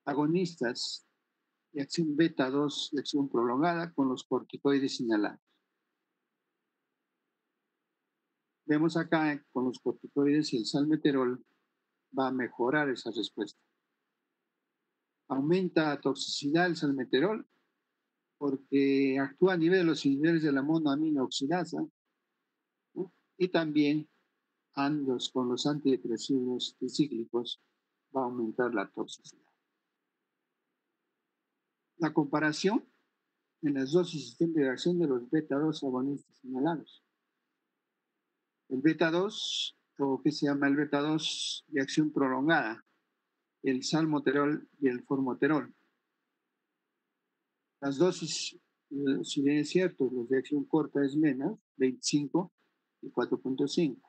A: agonistas de acción beta 2 de acción prolongada con los corticoides inhalados. Vemos acá con los corticoides el salmeterol va a mejorar esa respuesta. Aumenta la toxicidad el salmeterol porque actúa a nivel de los inhibidores de la monoamina oxidasa, ¿no? Y también con los antidepresivos tricíclicos va a aumentar la toxicidad. La comparación en las dosis y sistema de acción de los beta 2 agonistas inhalados. El beta 2, o que se llama el beta 2 de acción prolongada, el salmeterol y el formoterol. Las dosis, si bien es cierto, los de acción corta es menos, 25 y 4.5.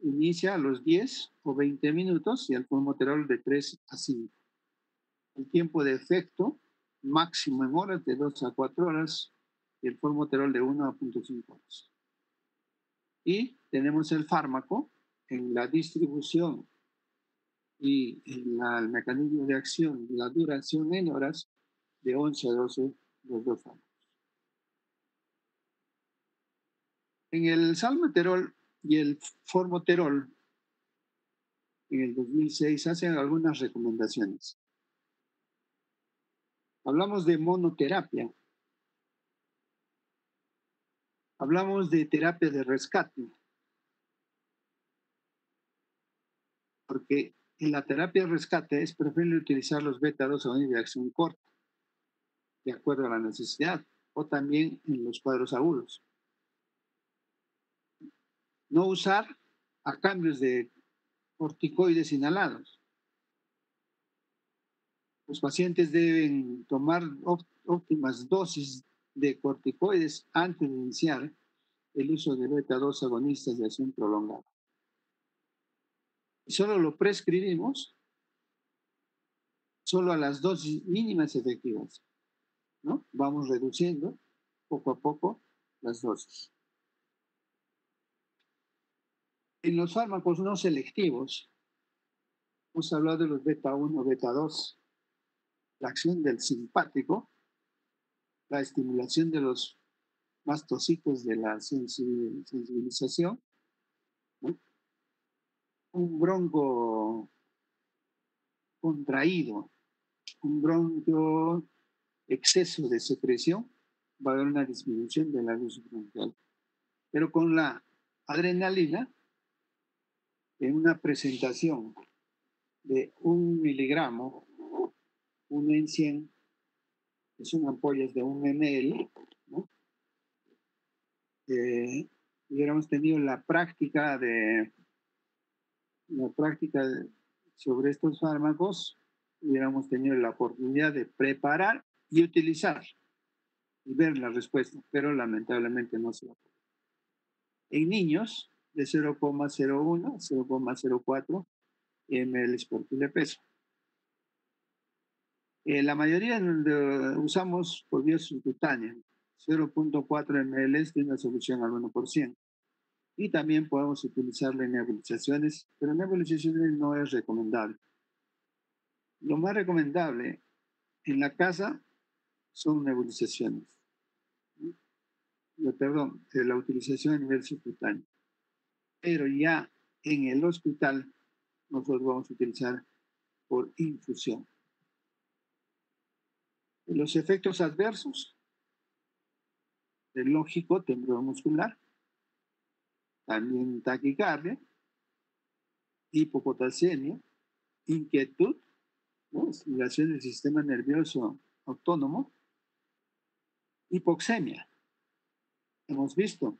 A: Inicia a los 10 o 20 minutos y el formoterol de 3 a 5. El tiempo de efecto máximo en horas de 2 a 4 horas y el formoterol de 1 a 0.5 horas. Y tenemos el fármaco en la distribución y en el mecanismo de acción, la duración en horas de 11 a 12 los dos fármacos. En el salmeterol y el formoterol, en el 2006, hacen algunas recomendaciones. Hablamos de monoterapia. Hablamos de terapia de rescate. Porque en la terapia de rescate es preferible utilizar los beta 2 agonistas de acción corta, de acuerdo a la necesidad, o también en los cuadros agudos. No usar a cambios de corticoides inhalados. Los pacientes deben tomar óptimas dosis de corticoides antes de iniciar el uso de beta 2 agonistas de acción prolongada. Y solo lo prescribimos solo a las dosis mínimas efectivas, ¿no? Vamos reduciendo poco a poco las dosis. En los fármacos no selectivos, hemos hablado de los beta 1, beta 2, la acción del simpático, la estimulación de los mastocitos de la sensibilización, ¿no? Un bronco contraído, un bronquio exceso de secreción, va a haber una disminución de la luz bronquial. Pero con la adrenalina, en una presentación de 1 miligramo, 1 en 100, que son ampollas de 1 ml, ¿no? Hubiéramos tenido la práctica sobre estos fármacos, hubiéramos tenido la oportunidad de preparar y utilizar y ver la respuesta, pero lamentablemente no se va a poder. En niños, de 0,01 a 0,04 ml por kilo de peso. La mayoría usamos por vía subcutánea, 0,4 ml de una solución al 1%. Y también podemos utilizarla en nebulizaciones, pero en nebulizaciones no es recomendable. Lo más recomendable en la casa son nebulizaciones. Perdón, la utilización a nivel subcutáneo. Pero ya en el hospital nosotros vamos a utilizar por infusión. Los efectos adversos del lógico temblor muscular, también taquicardia, hipopotasemia, inquietud, ¿no? Estimulación del sistema nervioso autónomo, hipoxemia. Hemos visto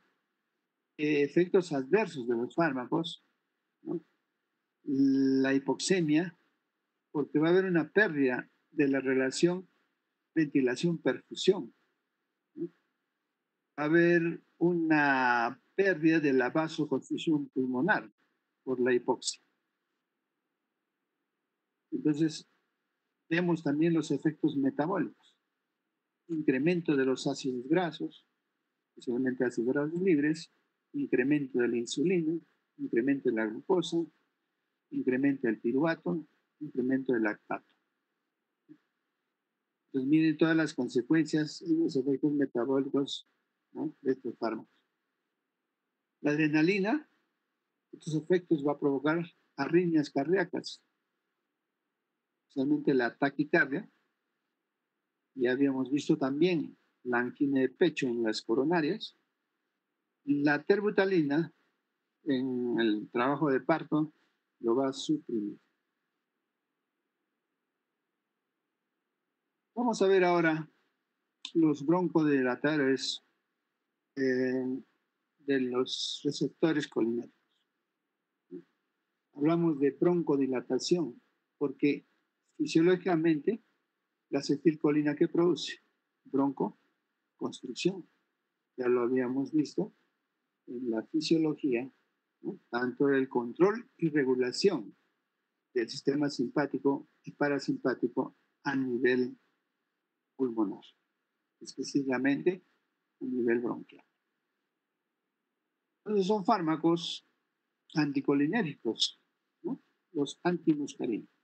A: efectos adversos de los fármacos, ¿no? la hipoxemia, porque va a haber una pérdida de la relación ventilación-perfusión. ¿No? Va a haber una pérdida de la vasoconstricción pulmonar por la hipoxia. Entonces, vemos también los efectos metabólicos. Incremento de los ácidos grasos, especialmente ácidos grasos libres, incremento de la insulina, incremento de la glucosa, incremento del piruvato, incremento del lactato. Entonces, miren todas las consecuencias y los efectos metabólicos, ¿no?, de estos fármacos. La adrenalina, estos efectos va a provocar arritmias cardíacas, especialmente la taquicardia. Ya habíamos visto también la angina de pecho en las coronarias. La terbutalina en el trabajo de parto lo va a suprimir. Vamos a ver ahora los broncodilatadores de los receptores colinérgicos. Hablamos de broncodilatación porque fisiológicamente la acetilcolina que produce broncoconstricción. Ya lo habíamos visto en la fisiología, ¿no?, tanto el control y regulación del sistema simpático y parasimpático a nivel pulmonar, específicamente a nivel bronquial. Entonces son fármacos anticolinérgicos, ¿no?, los antimuscarínicos.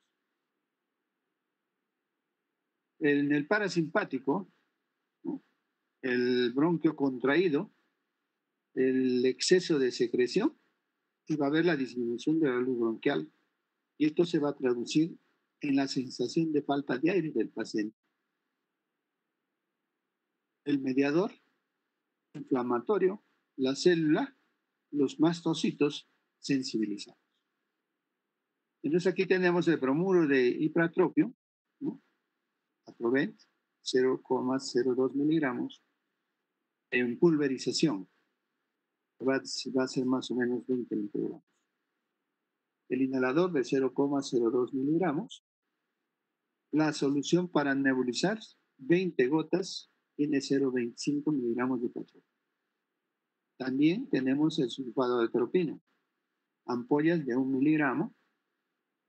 A: En el parasimpático, ¿no?, el bronquio contraído, el exceso de secreción, y va a haber la disminución de la luz bronquial, y esto se va a traducir en la sensación de falta de aire del paciente. El mediador inflamatorio, la célula, los mastocitos sensibilizados. Entonces aquí tenemos el bromuro de ipratropio, ¿no?, Atrovent, 0,02 miligramos, en pulverización. Va a ser más o menos 20 microgramos. El inhalador de 0,02 miligramos. La solución para nebulizar, 20 gotas, tiene 0,25 miligramos de patropio. También tenemos el sulfato de tropina, ampollas de 1 miligramo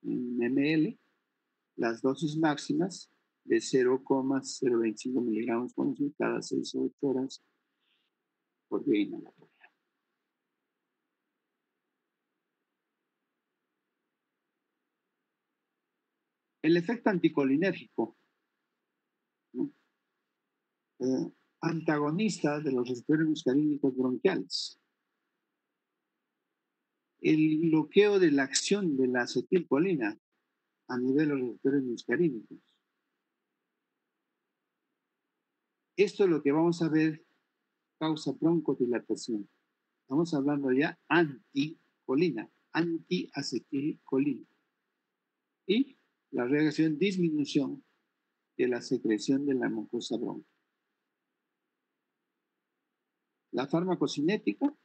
A: en ml, las dosis máximas de 0,025 miligramos por cada 6 o 8 horas por vía inhalatoria. El efecto anticolinérgico, ¿no?, antagonista de los receptores muscarínicos bronquiales. El bloqueo de la acción de la acetilcolina a nivel de los receptores muscarínicos. Esto es lo que vamos a ver causa broncodilatación. Estamos hablando ya anticolina, antiacetilcolina. Y la reacción disminución de la secreción de la mucosa bronquial. La farmacocinética,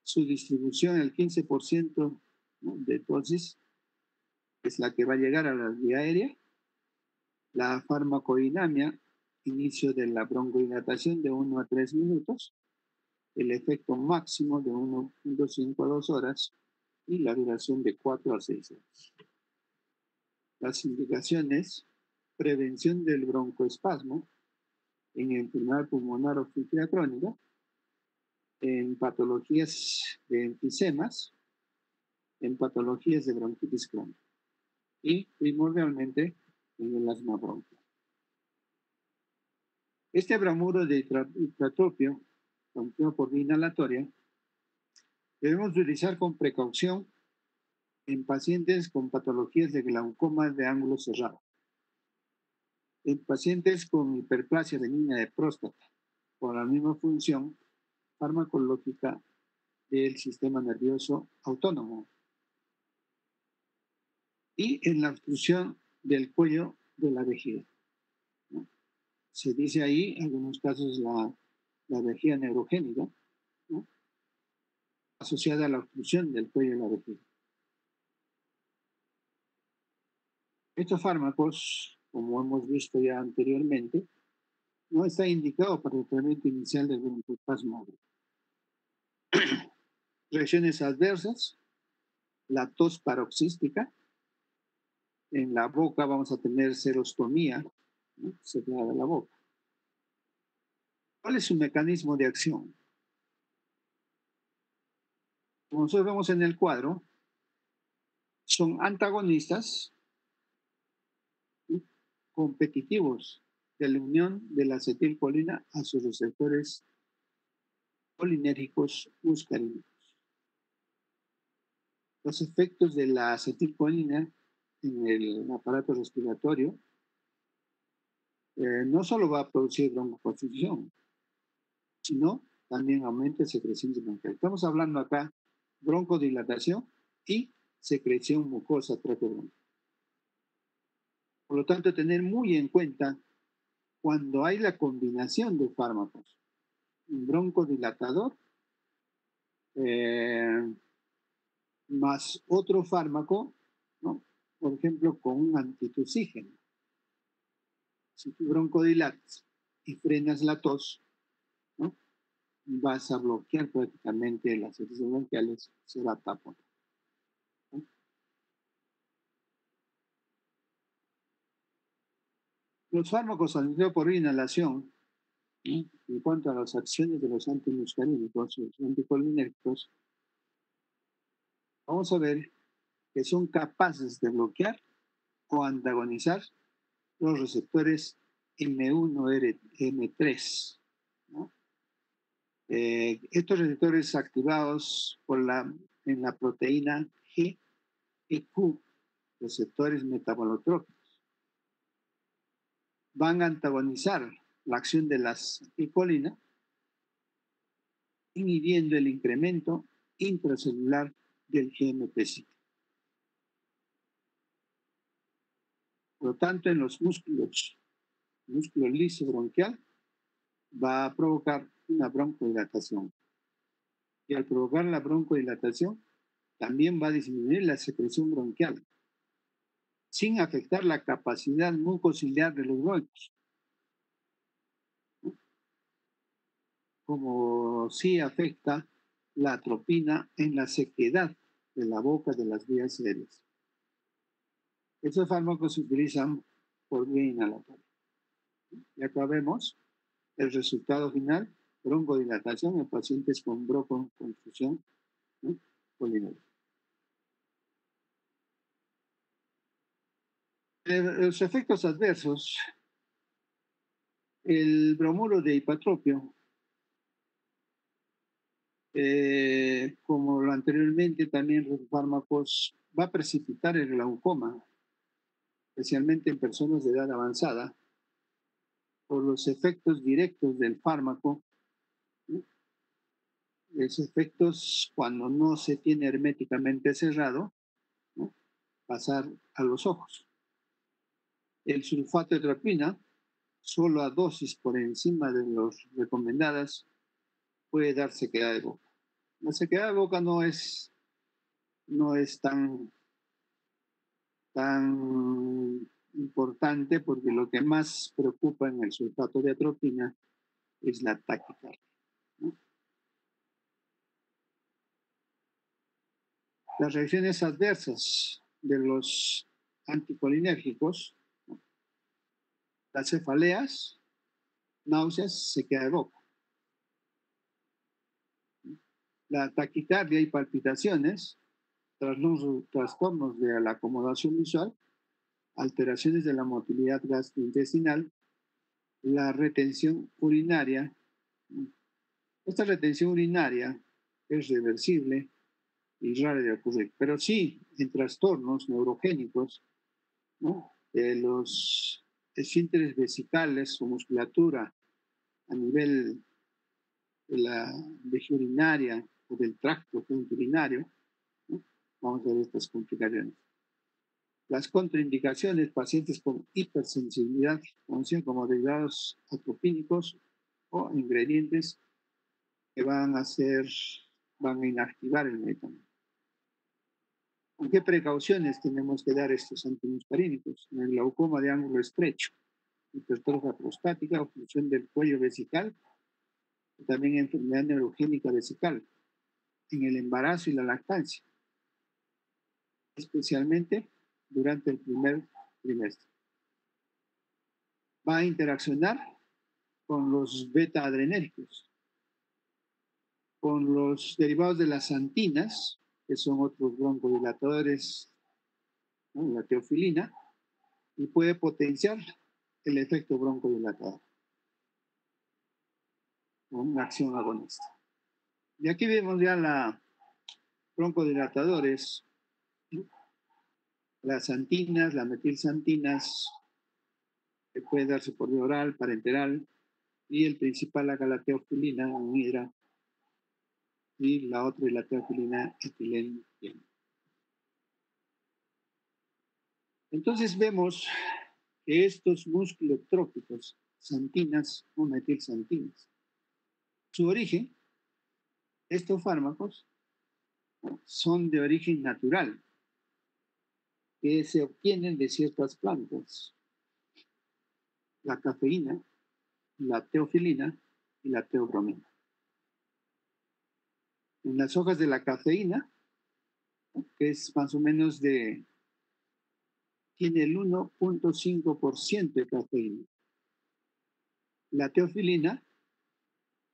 A: su distribución, el 15%, ¿no?, de dosis, es la que va a llegar a la vía aérea. La farmacodinamia, inicio de la broncodilatación de 1 a 3 minutos, el efecto máximo de 1.5 a 2 horas y la duración de 4 a 6 horas. Las indicaciones: prevención del broncoespasmo en enfermedad pulmonar obstructiva crónica, en patologías de enfisemas, en patologías de bronquitis crónica y primordialmente en el asma bronquial. Este bromuro de ipratropio, contido por vía inhalatoria, debemos utilizar con precaución en pacientes con patologías de glaucoma de ángulo cerrado, en pacientes con hiperplasia benigna de próstata, por la misma función farmacológica del sistema nervioso autónomo, y en la obstrucción del cuello de la vejiga, ¿no? Se dice ahí, en algunos casos, la vejiga neurogénica, ¿no?, asociada a la obstrucción del cuello de la vejiga. Estos fármacos, como hemos visto ya anteriormente, no está indicado para el tratamiento inicial del broncoespasmo. Reacciones adversas, la tos paroxística. En la boca vamos a tener serostomía, ¿no? Cerrada de la boca. ¿Cuál es su mecanismo de acción? Como nosotros vemos en el cuadro, son antagonistas, ¿sí?, competitivos de la unión de la acetilcolina a sus receptores colinérgicos muscarínicos. Los efectos de la acetilcolina en el aparato respiratorio no solo va a producir broncoconstricción, sino también aumenta la secreción bronquial. Estamos hablando acá broncodilatación y secreción mucosa traqueobronquial. Por lo tanto, tener muy en cuenta cuando hay la combinación de fármacos, un broncodilatador más otro fármaco, ¿no? Por ejemplo, con un antitusígeno. Si tú broncodilatas y frenas la tos, ¿no?, vas a bloquear prácticamente las secreciones bronquiales, se va a tapar, ¿no? Los fármacos administrados por inhalación, ¿no?, en cuanto a las acciones de los antimuscarínicos, los anticolinérgicos, vamos a ver que son capaces de bloquear o antagonizar los receptores M1-M3, ¿no? Estos receptores activados en la proteína G y Q, receptores metabolotrópicos, van a antagonizar la acción de la acetilcolina, inhibiendo el incremento intracelular del GMP5. Por lo tanto, en los músculos, el músculo liso bronquial va a provocar una broncodilatación. Y al provocar la broncodilatación, también va a disminuir la secreción bronquial, sin afectar la capacidad mucociliar de los bronquios, ¿no?, como sí afecta la atropina en la sequedad de la boca de las vías aéreas. Estos fármacos se utilizan por vía inhalatoria. Y acá vemos el resultado final, broncodilatación en pacientes con broncoconstricción, ¿no?, colinérgica. Los efectos adversos, el bromuro de hipatropio, como lo anteriormente, también los fármacos va a precipitar el glaucoma, especialmente en personas de edad avanzada, por los efectos directos del fármaco, ¿no? Los efectos, cuando no se tiene herméticamente cerrado, ¿no?, pasar a los ojos. El sulfato de atropina, solo a dosis por encima de las recomendadas, puede dar sequedad de boca. La sequedad de boca no es tan importante, porque lo que más preocupa en el sulfato de atropina es la taquicardia, ¿no? Las reacciones adversas de los anticolinérgicos, ¿no?, las cefaleas, náuseas, sequedad de boca. La taquicardia y palpitaciones, trastornos de la acomodación visual, alteraciones de la motilidad gastrointestinal, la retención urinaria. Esta retención urinaria es reversible y rara de ocurrir, pero sí en trastornos neurogénicos, ¿no?, de los esfínteres vesicales o musculatura a nivel de la vejiga urinaria o del tracto urinario, ¿no?, vamos a ver estas complicaciones. Las contraindicaciones, pacientes con hipersensibilidad, conocidos como derivados atropínicos o ingredientes que van a inactivar el medicamento. ¿Con qué precauciones tenemos que dar estos antimuscarínicos? En el glaucoma de ángulo estrecho, hipertrofia prostática, obstrucción del cuello vesical, y también enfermedad neurogénica vesical, en el embarazo y la lactancia, especialmente durante el primer trimestre. Va a interaccionar con los beta-adrenérgicos, con los derivados de las antinas, que son otros broncodilatadores, ¿no? La teofilina, y puede potenciar el efecto broncodilatador con una acción agonista. Y aquí vemos ya la broncodilatadores, ¿no? Las antinas, las metilsantinas, que puede darse por vía oral, parenteral, y el principal, la galateofilina unida, y la otra es la teofilina etileno. Entonces vemos que estos musculotrópicos, santinas o metilsantinas, su origen, estos fármacos, son de origen natural, que se obtienen de ciertas plantas, la cafeína, la teofilina y la teobromina. En las hojas de la cafeína, que es más o menos tiene el 1.5% de cafeína. La teofilina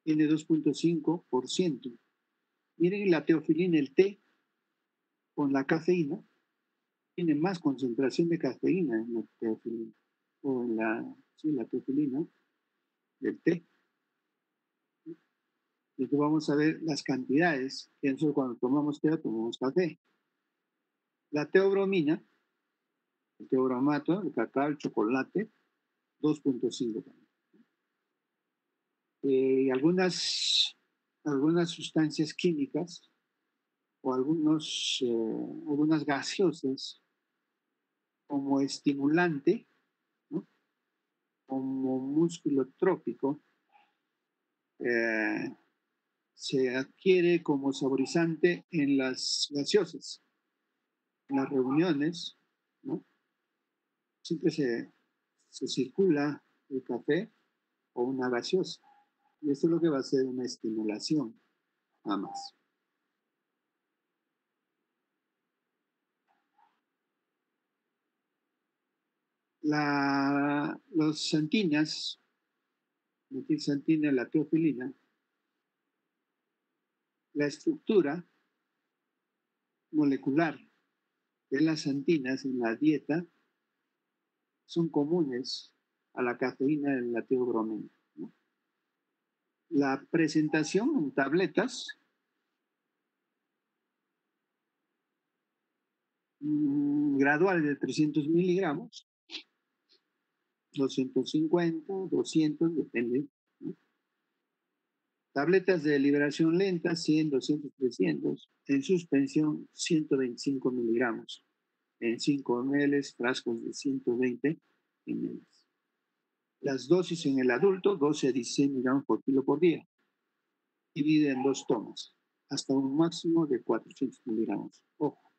A: tiene 2.5%. Miren la teofilina, el té, con la cafeína, tiene más concentración de cafeína en la teofilina, o en la teofilina del té. Y aquí vamos a ver las cantidades, que nosotros cuando tomamos té o tomamos café. La teobromina, el teobromato, el cacao, el chocolate, 2.5 también. Algunas sustancias químicas o algunas gaseosas como estimulante, ¿no? Como musculotrópico, se adquiere como saborizante en las gaseosas, en las reuniones, ¿no? Siempre se circula el café o una gaseosa. Y esto es lo que va a ser una estimulación, nada más. Los santinas, metilsantina, la teofilina, la estructura molecular de las santinas en la dieta son comunes a la cafeína y la teobromina, ¿no? La presentación en tabletas graduales de 300 miligramos, 250, 200, depende, ¿no? Tabletas de liberación lenta, 100, 200, 300. En suspensión, 125 miligramos. En 5 ml, frascos de 120 ml. Las dosis en el adulto, 12 a 16 miligramos por kilo por día. Divide en 2 tomas, hasta un máximo de 400 miligramos. Ojo,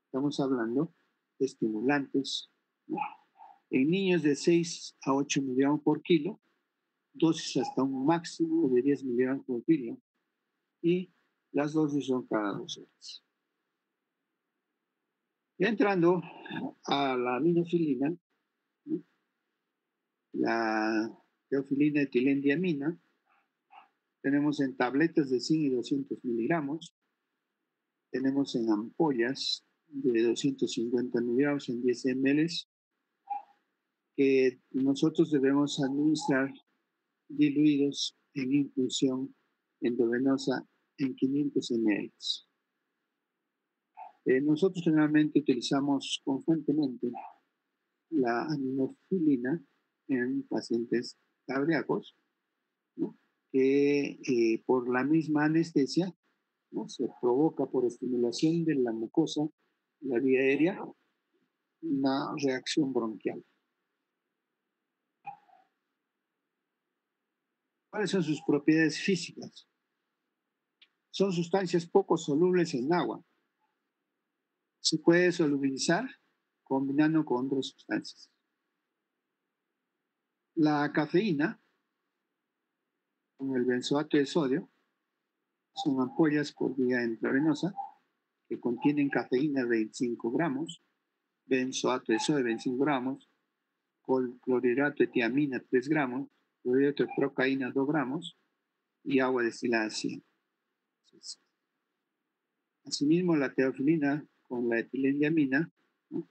A: estamos hablando de estimulantes, ¿no? En niños de 6 a 8 miligramos por kilo, dosis hasta un máximo de 10 miligramos por kilo. Y las dosis son cada 2 horas. Ya entrando a la aminofilina, ¿no? La teofilina etilendiamina, tenemos en tabletas de 100 y 200 miligramos, tenemos en ampollas de 250 miligramos en 10 ml, que nosotros debemos administrar diluidos en infusión endovenosa en 500 ml. Nosotros generalmente utilizamos constantemente la aminofilina en pacientes cardíacos, ¿no? Que por la misma anestesia, ¿no? Se provoca por estimulación de la mucosa, la vía aérea, una reacción bronquial. ¿Cuáles son sus propiedades físicas? Son sustancias poco solubles en agua. Se puede solubilizar combinando con otras sustancias. La cafeína, con el benzoato de sodio, son ampollas por vía intravenosa que contienen cafeína 25 gramos, benzoato de sodio 25 gramos, clorhidrato de tiamina 3 gramos, clorhidrato de procaína 2 gramos y agua destilada 100. Asimismo, la teofilina con la etilendiamina, ¿no?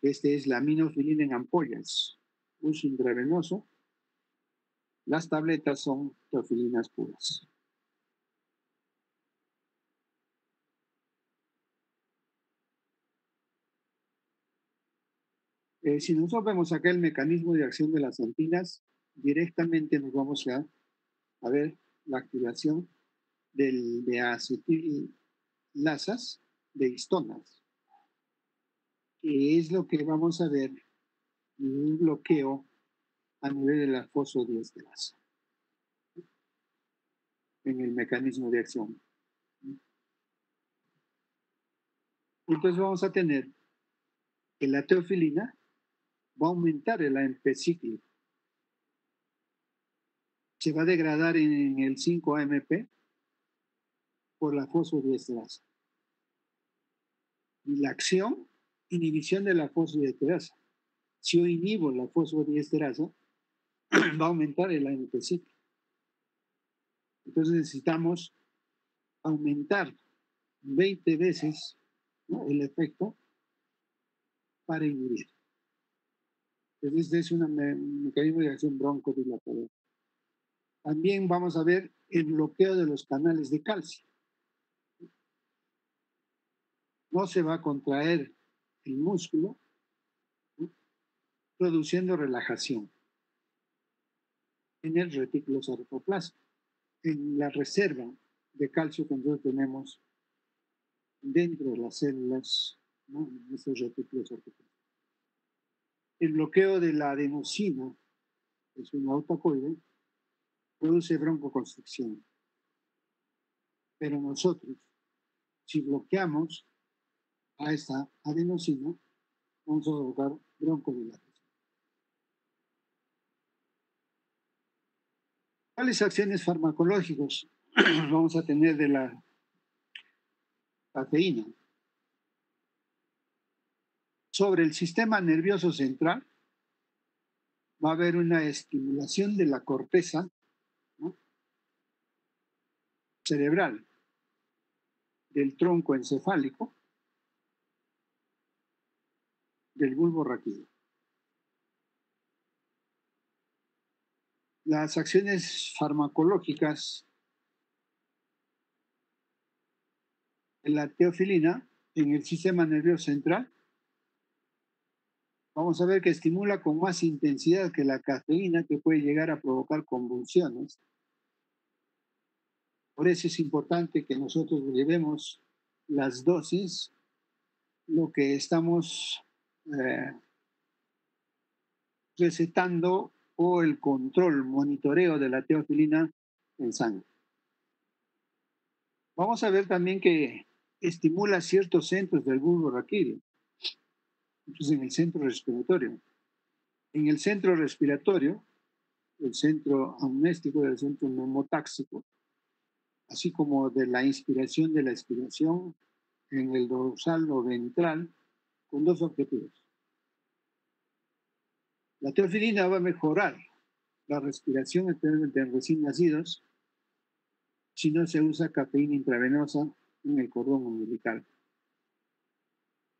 A: Este es la aminofilina en ampollas, uso intravenoso. Las tabletas son teofilinas puras. Si nosotros vemos acá el mecanismo de acción de las antinas, directamente nos vamos a ver la activación de acetillasas de histonas, que es lo que vamos a ver un bloqueo a nivel de la fosfodiesterasa en el mecanismo de acción. Entonces vamos a tener que la teofilina va a aumentar el AMP cíclico. Se va a degradar en el 5-AMP por la fosfodiesterasa. Y la acción, inhibición de la fosfodiesterasa. Si yo inhibo la fosfodiesterasa, va a aumentar el AMP cíclico. Entonces necesitamos aumentar 20 veces, ¿no?, el efecto para inhibir. Entonces, este es un mecanismo de acción broncodilatador. También vamos a ver el bloqueo de los canales de calcio. No se va a contraer el músculo, ¿no?, produciendo relajación en el retículo sarcoplasma, en la reserva de calcio que nosotros tenemos dentro de las células, ¿no?, en estos retículos sarcoplasma. El bloqueo de la adenosina, que es un autacoide, produce broncoconstricción. Pero nosotros, si bloqueamos a esta adenosina, vamos a provocar broncodilatación. ¿Cuáles acciones farmacológicas vamos a tener de la cafeína? Sobre el sistema nervioso central va a haber una estimulación de la corteza, ¿no?, cerebral, del tronco encefálico, del bulbo raquídeo. Las acciones farmacológicas de la teofilina en el sistema nervioso central, vamos a ver que estimula con más intensidad que la cafeína, que puede llegar a provocar convulsiones. Por eso es importante que nosotros llevemos las dosis, lo que estamos recetando, o el control, monitoreo de la teofilina en sangre. Vamos a ver también que estimula ciertos centros del bulbo raquídeo. Entonces, en el centro respiratorio. En el centro respiratorio, el centro amnéstico, el centro neumotáxico, así como de la inspiración, de la expiración, en el dorsal o ventral, con dos objetivos. La teofilina va a mejorar la respiración, especialmente en recién nacidos, si no se usa cafeína intravenosa en el cordón umbilical.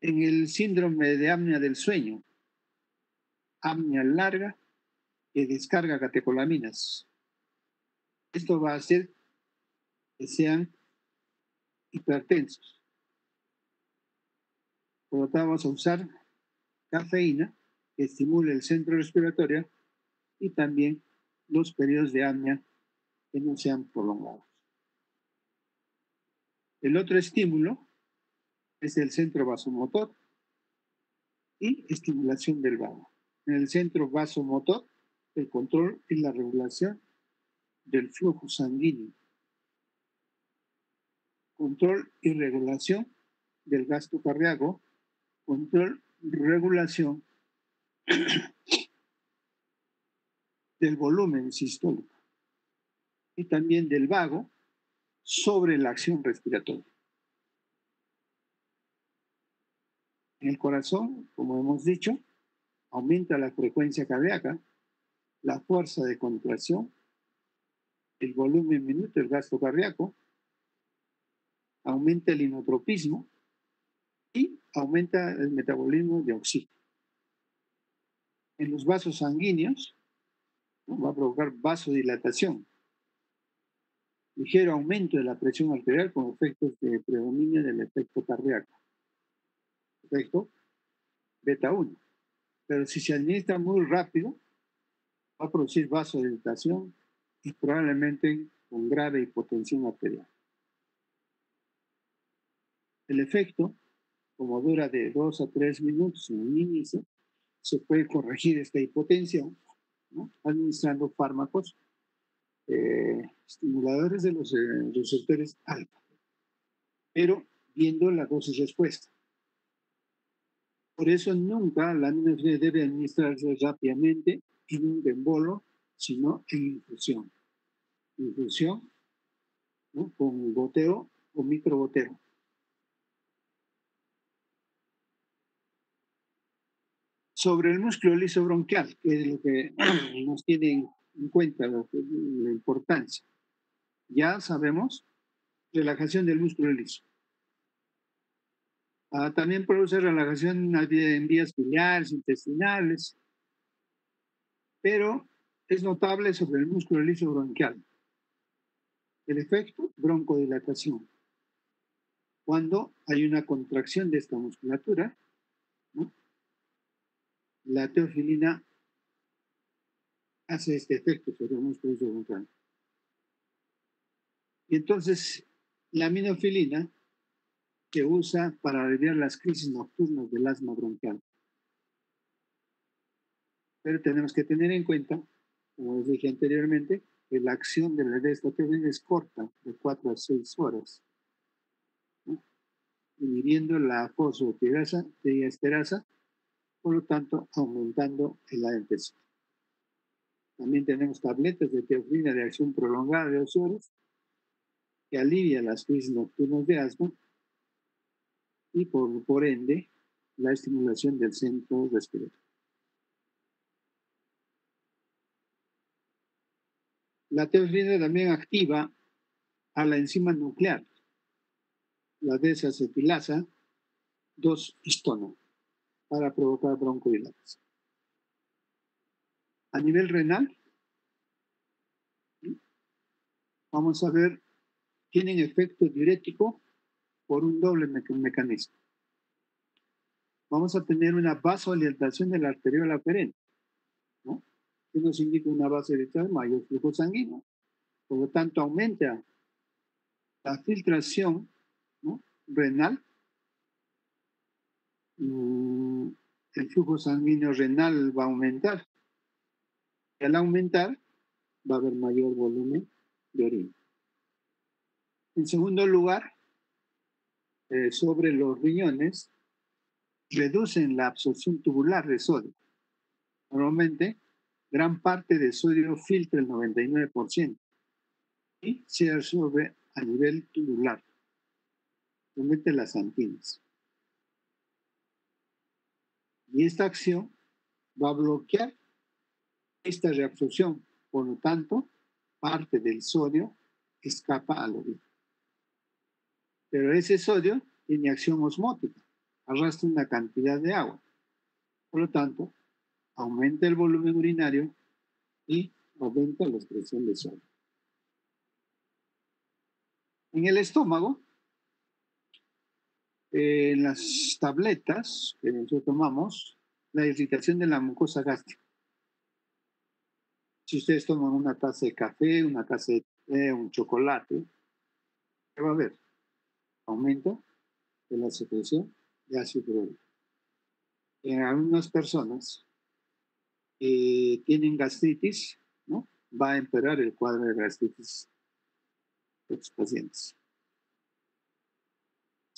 A: En el síndrome de apnea del sueño, apnea larga que descarga catecolaminas. Esto va a hacer que sean hipertensos. Por lo tanto, vamos a usar cafeína que estimule el centro respiratorio y también los periodos de apnea que no sean prolongados. El otro estímulo es el centro vasomotor y estimulación del vago. En el centro vasomotor, el control y la regulación del flujo sanguíneo. control y regulación del gasto cardíaco, control, regulación del volumen sistólico y también del vago sobre la acción respiratoria. En el corazón, como hemos dicho, aumenta la frecuencia cardíaca, la fuerza de contracción, el volumen minuto del gasto cardíaco, aumenta el inotropismo y aumenta el metabolismo de oxígeno. En los vasos sanguíneos, ¿no?, va a provocar vasodilatación, ligero aumento de la presión arterial con efectos de predominio del efecto cardíaco, efecto beta 1. Pero si se administra muy rápido, va a producir vasodilatación y probablemente con grave hipotensión arterial. El efecto, como dura de 2 a 3 minutos en un inicio, se puede corregir esta hipotensión, ¿no?, administrando fármacos estimuladores de los receptores alfa, pero viendo la dosis respuesta. Por eso nunca la aminofilina debe administrarse rápidamente en un embolo, sino en infusión. Infusión, ¿no?, con goteo o microgoteo. Sobre el músculo liso bronquial, que es lo que nos tiene en cuenta, la importancia. Ya sabemos, relajación del músculo liso. También produce relajación en vías biliares, intestinales, pero es notable sobre el músculo liso bronquial. El efecto, broncodilatación. Cuando hay una contracción de esta musculatura, ¿no?, la teofilina hace este efecto sobre el músculo liso bronquial. Y entonces, la aminofilina se usa para aliviar las crisis nocturnas del asma bronquial. Pero tenemos que tener en cuenta, como les dije anteriormente, que la acción de esta teofilina es corta, de 4 a 6 horas, ¿no?, inhibiendo la fosfodiesterasa, por lo tanto, aumentando el ANTC. También tenemos tabletas de teofilina de acción prolongada de 2 horas, que alivia las crisis nocturnas de asma y, por ende, la estimulación del centro respiratorio. La teofilina también activa a la enzima nuclear, la desacetilasa 2-histona, para provocar broncodilatación. A nivel renal, vamos a ver, tienen efecto diurético por un doble mecanismo. Vamos a tener una vasodilatación de la arteriola aferente, ¿no?, que nos indica una vasodilatación, mayor flujo sanguíneo. Por lo tanto, aumenta la filtración, ¿no?, renal. El flujo sanguíneo renal va a aumentar. Y al aumentar, va a haber mayor volumen de orina. En segundo lugar, sobre los riñones, reducen la absorción tubular de sodio. Normalmente, gran parte de sodio filtra el 99% y se absorbe a nivel tubular, realmente las anginas. Y esta acción va a bloquear esta reabsorción, por lo tanto, parte del sodio escapa al orina. Pero ese sodio tiene acción osmótica, arrastra una cantidad de agua. Por lo tanto, aumenta el volumen urinario y aumenta la expresión de sodio. En el estómago, en las tabletas que nosotros tomamos, la irritación de la mucosa gástrica. Si ustedes toman una taza de café, una taza de té, un chocolate, ¿qué va a haber? Aumento de la secreción de ácido ureico. En algunas personas que tienen gastritis, ¿no?, va a empeorar el cuadro de gastritis de los pacientes.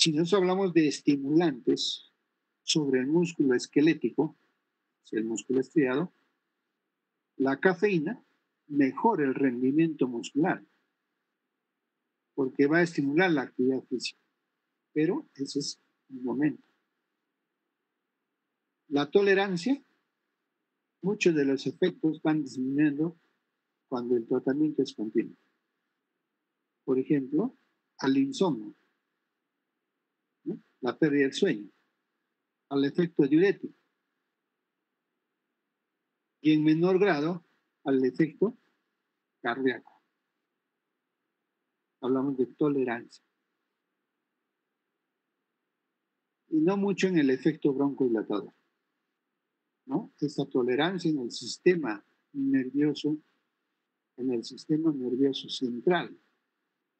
A: Si nosotros hablamos de estimulantes sobre el músculo esquelético, el músculo estriado, la cafeína mejora el rendimiento muscular porque va a estimular la actividad física. Pero ese es un momento. La tolerancia, muchos de los efectos van disminuyendo cuando el tratamiento es continuo. Por ejemplo, al insomnio, ¿no? La pérdida del sueño, al efecto diurético y en menor grado al efecto cardíaco. Hablamos de tolerancia. Y no mucho en el efecto broncodilatador, ¿no? Esta tolerancia en el sistema nervioso central.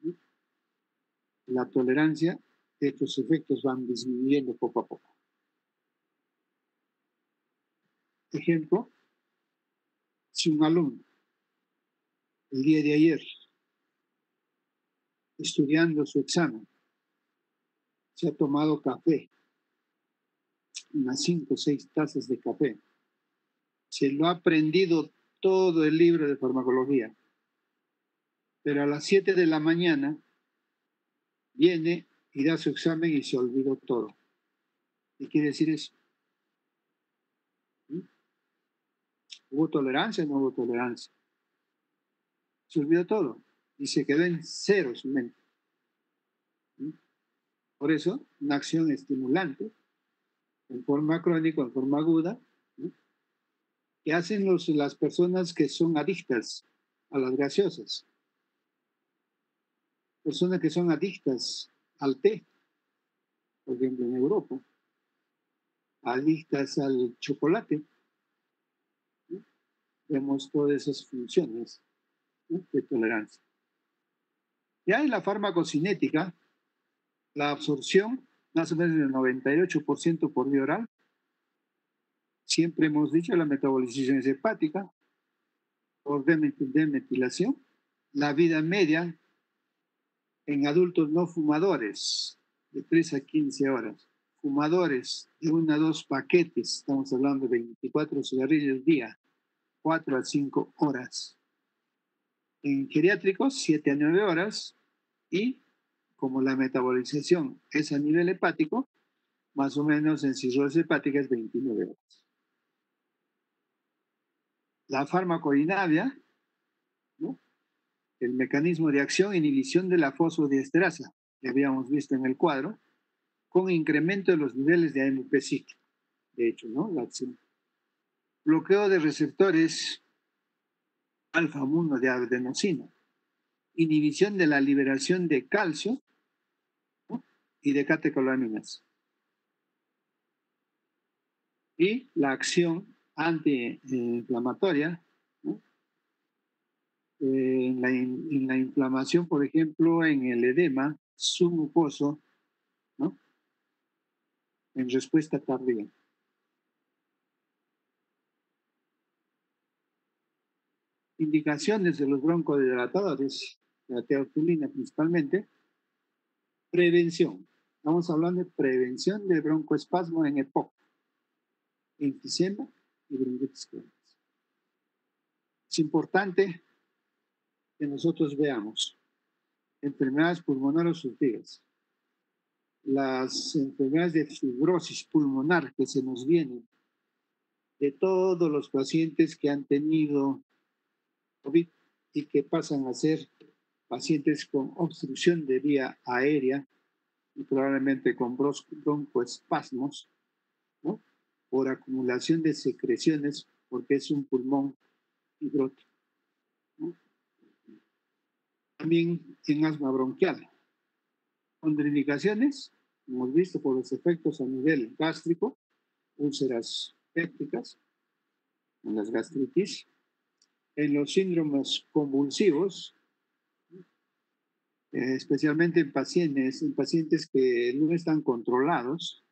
A: ¿Sí? La tolerancia de estos efectos van disminuyendo poco a poco. Ejemplo, si un alumno el día de ayer, estudiando su examen, se ha tomado café, unas 5 o 6 tazas de café, se lo ha aprendido todo el libro de farmacología, pero a las 7 de la mañana viene y da su examen y se olvidó todo. ¿Qué quiere decir eso? ¿Mm? ¿Hubo tolerancia o no hubo tolerancia? Se olvidó todo y se quedó en cero su mente. ¿Mm? Por eso, una acción estimulante, en forma crónica, en forma aguda, ¿no? Que hacen las personas que son adictas a las gaseosas, personas que son adictas al té, por ejemplo en Europa, adictas al chocolate, ¿no? Vemos todas esas funciones, ¿no? De tolerancia. Ya en la farmacocinética, la absorción, más o menos del 98% por vía oral. Siempre hemos dicho la metabolización es hepática, por demetilación. La vida media en adultos no fumadores, de 3 a 15 horas. Fumadores, de 1 a 2 paquetes, estamos hablando de 24 cigarrillos al día, 4 a 5 horas. En geriátricos, 7 a 9 horas. Y como la metabolización es a nivel hepático, más o menos en cirrosis hepática es 29 horas. La farmacodinamia, ¿no? El mecanismo de acción e inhibición de la fosfodiesterasa, que habíamos visto en el cuadro, con incremento de los niveles de AMP cíclico. De hecho, ¿no? La acción. Bloqueo de receptores alfa-1 de adenosina, inhibición de la liberación de calcio, ¿no? Y de catecolaminas. Y la acción antiinflamatoria, ¿no? En la inflamación, por ejemplo, en el edema submucoso, ¿no? En respuesta tardía. Indicaciones de los broncodilatadores, la teoculina principalmente. Prevención. Estamos hablando de prevención de broncoespasmo en EPOC, enfisema y bronquitis crónica. Es importante que nosotros veamos enfermedades pulmonares obstructivas, las enfermedades de fibrosis pulmonar que se nos vienen de todos los pacientes que han tenido COVID y que pasan a ser pacientes con obstrucción de vía aérea y probablemente con broncoespasmos, ¿no? Por acumulación de secreciones, porque es un pulmón fibrótico, ¿no? También en asma bronquial. Contraindicaciones, hemos visto por los efectos a nivel gástrico, úlceras pépticas, en las gastritis, en los síndromes convulsivos, especialmente en pacientes que no están controlados,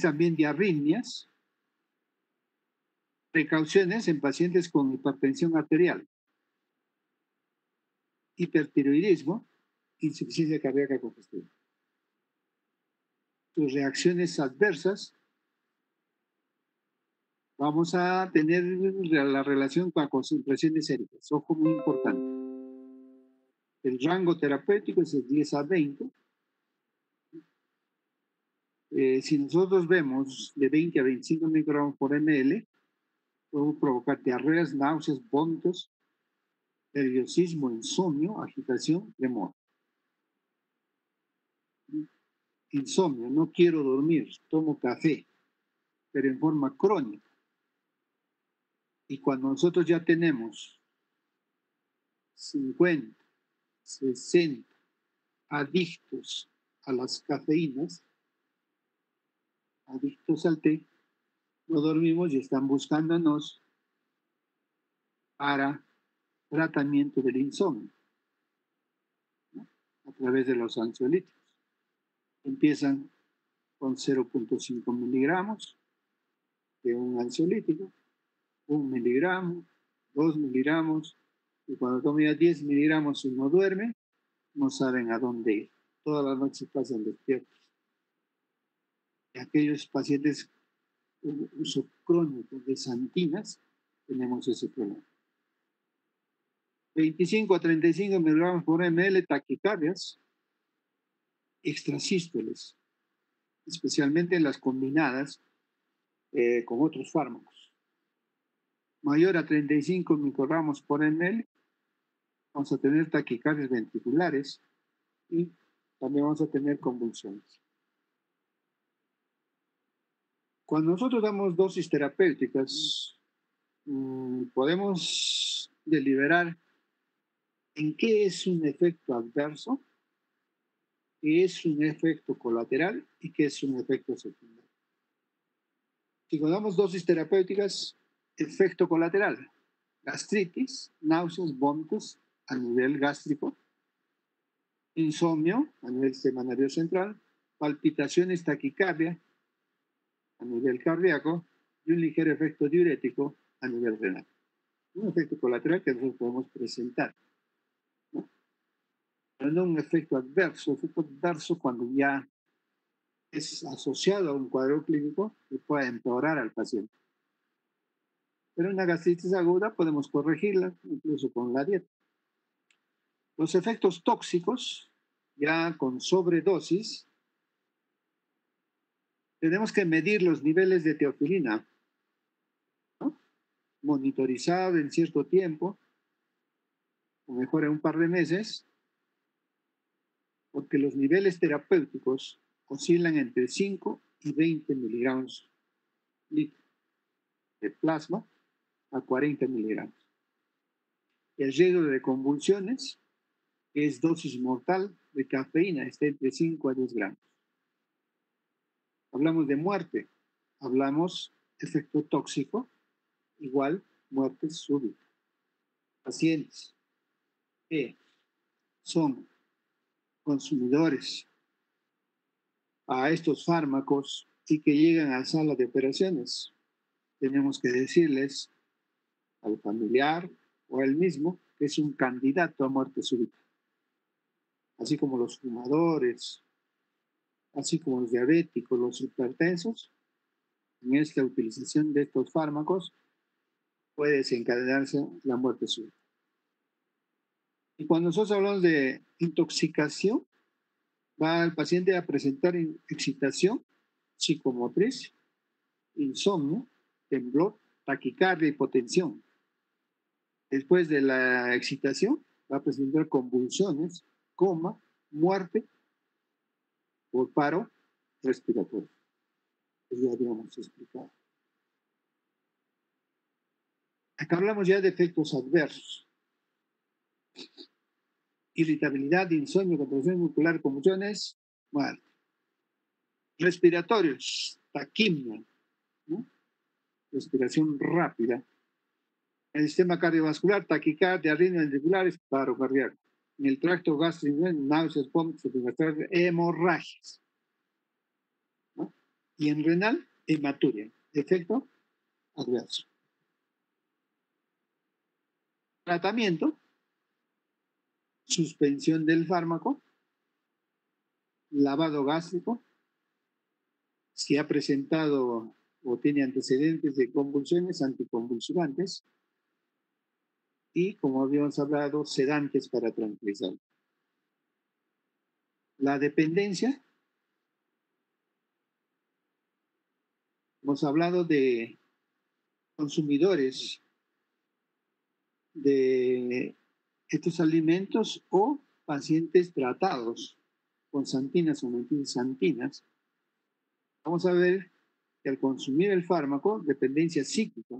A: también de arritmias, precauciones en pacientes con hipertensión arterial, hipertiroidismo insuficiencia cardíaca congestiva. Sus reacciones adversas, vamos a tener la relación con la concentración séricas. Ojo, muy importante. El rango terapéutico es de 10 a 20. Si nosotros vemos de 20 a 25 microgramos por ml, puede provocar diarreas, náuseas, vómitos, nerviosismo, insomnio, agitación, tremor. Insomnio, no quiero dormir, tomo café, pero en forma crónica. Y cuando nosotros ya tenemos 50, 60 adictos a las cafeínas, adictos al té, no dormimos y están buscándonos para tratamiento del insomnio, ¿no? A través de los ansiolíticos. Empiezan con 0.5 miligramos de un ansiolítico, 1 miligramo, 2 miligramos, y cuando toma ya 10 miligramos y no duerme, no saben a dónde ir. Toda la noche pasan despiertos. Y aquellos pacientes con uso crónico de santinas, tenemos ese problema. 25 a 35 miligramos por ml, taquicardias, extrasístoles, especialmente en las combinadas con otros fármacos. Mayor a 35 microgramos por ml, vamos a tener taquicardias ventriculares y también vamos a tener convulsiones. Cuando nosotros damos dosis terapéuticas, podemos deliberar en qué es un efecto adverso, qué es un efecto colateral y qué es un efecto secundario. Si damos dosis terapéuticas, efecto colateral, gastritis, náuseas, vómitos a nivel gástrico, insomnio a nivel sistema nervioso central, palpitaciones, taquicardia a nivel cardíaco y un ligero efecto diurético a nivel renal. Un efecto colateral que nosotros podemos presentar, ¿no? Pero no un efecto adverso cuando ya es asociado a un cuadro clínico que pueda empeorar al paciente. Pero una gastritis aguda podemos corregirla incluso con la dieta. Los efectos tóxicos, ya con sobredosis, tenemos que medir los niveles de teofilina, ¿no? Monitorizado en cierto tiempo, o mejor en un par de meses, porque los niveles terapéuticos oscilan entre 5 y 20 miligramos litro de plasma a 40 miligramos. El riesgo de convulsiones, que es dosis mortal de cafeína, está entre 5 a 10 gramos. Hablamos de muerte, hablamos de efecto tóxico, igual muerte súbita. Pacientes que son consumidores a estos fármacos y que llegan a sala de operaciones, tenemos que decirles al familiar o a él mismo que es un candidato a muerte súbita. Así como los fumadores, así como los diabéticos, los hipertensos, en esta utilización de estos fármacos puede desencadenarse la muerte súbita. Y cuando nosotros hablamos de intoxicación, va el paciente a presentar excitación psicomotriz, insomnio, temblor, taquicardia, hipotensión. Después de la excitación, va a presentar convulsiones, coma, muerte por paro respiratorio. Ya habíamos explicado. Acá hablamos ya de efectos adversos. Irritabilidad, insomnio, contracción muscular, convulsiones, muerte. Respiratorios, taquimia, ¿no? Respiración rápida. El sistema cardiovascular, taquicardia, arritmias ventriculares, paro cardíaco. En el tracto gastrointestinal, náuseas, vómitos, hemorragias, ¿no? Y en renal, hematuria. Efecto adverso. Tratamiento, suspensión del fármaco lavado gástrico, si ha presentado o tiene antecedentes de convulsiones, anticonvulsivantes y, como habíamos hablado, sedantes para tranquilizar. La dependencia, hemos hablado de consumidores de estos alimentos o pacientes tratados con santinas o metilsantinas. Vamos a ver que al consumir el fármaco, dependencia cíclica,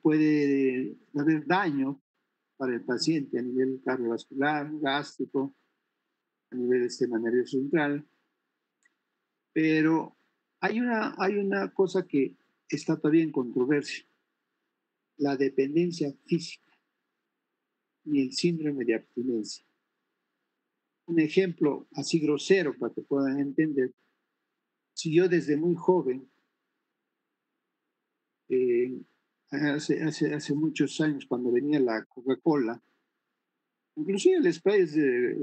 A: puede haber daño para el paciente a nivel cardiovascular, gástrico, a nivel del sistema nervioso central, pero hay una cosa que está todavía en controversia, la dependencia física y el síndrome de abstinencia. Un ejemplo así grosero para que puedan entender, si yo desde muy joven, hace muchos años cuando venía la Coca-Cola, inclusive los sprays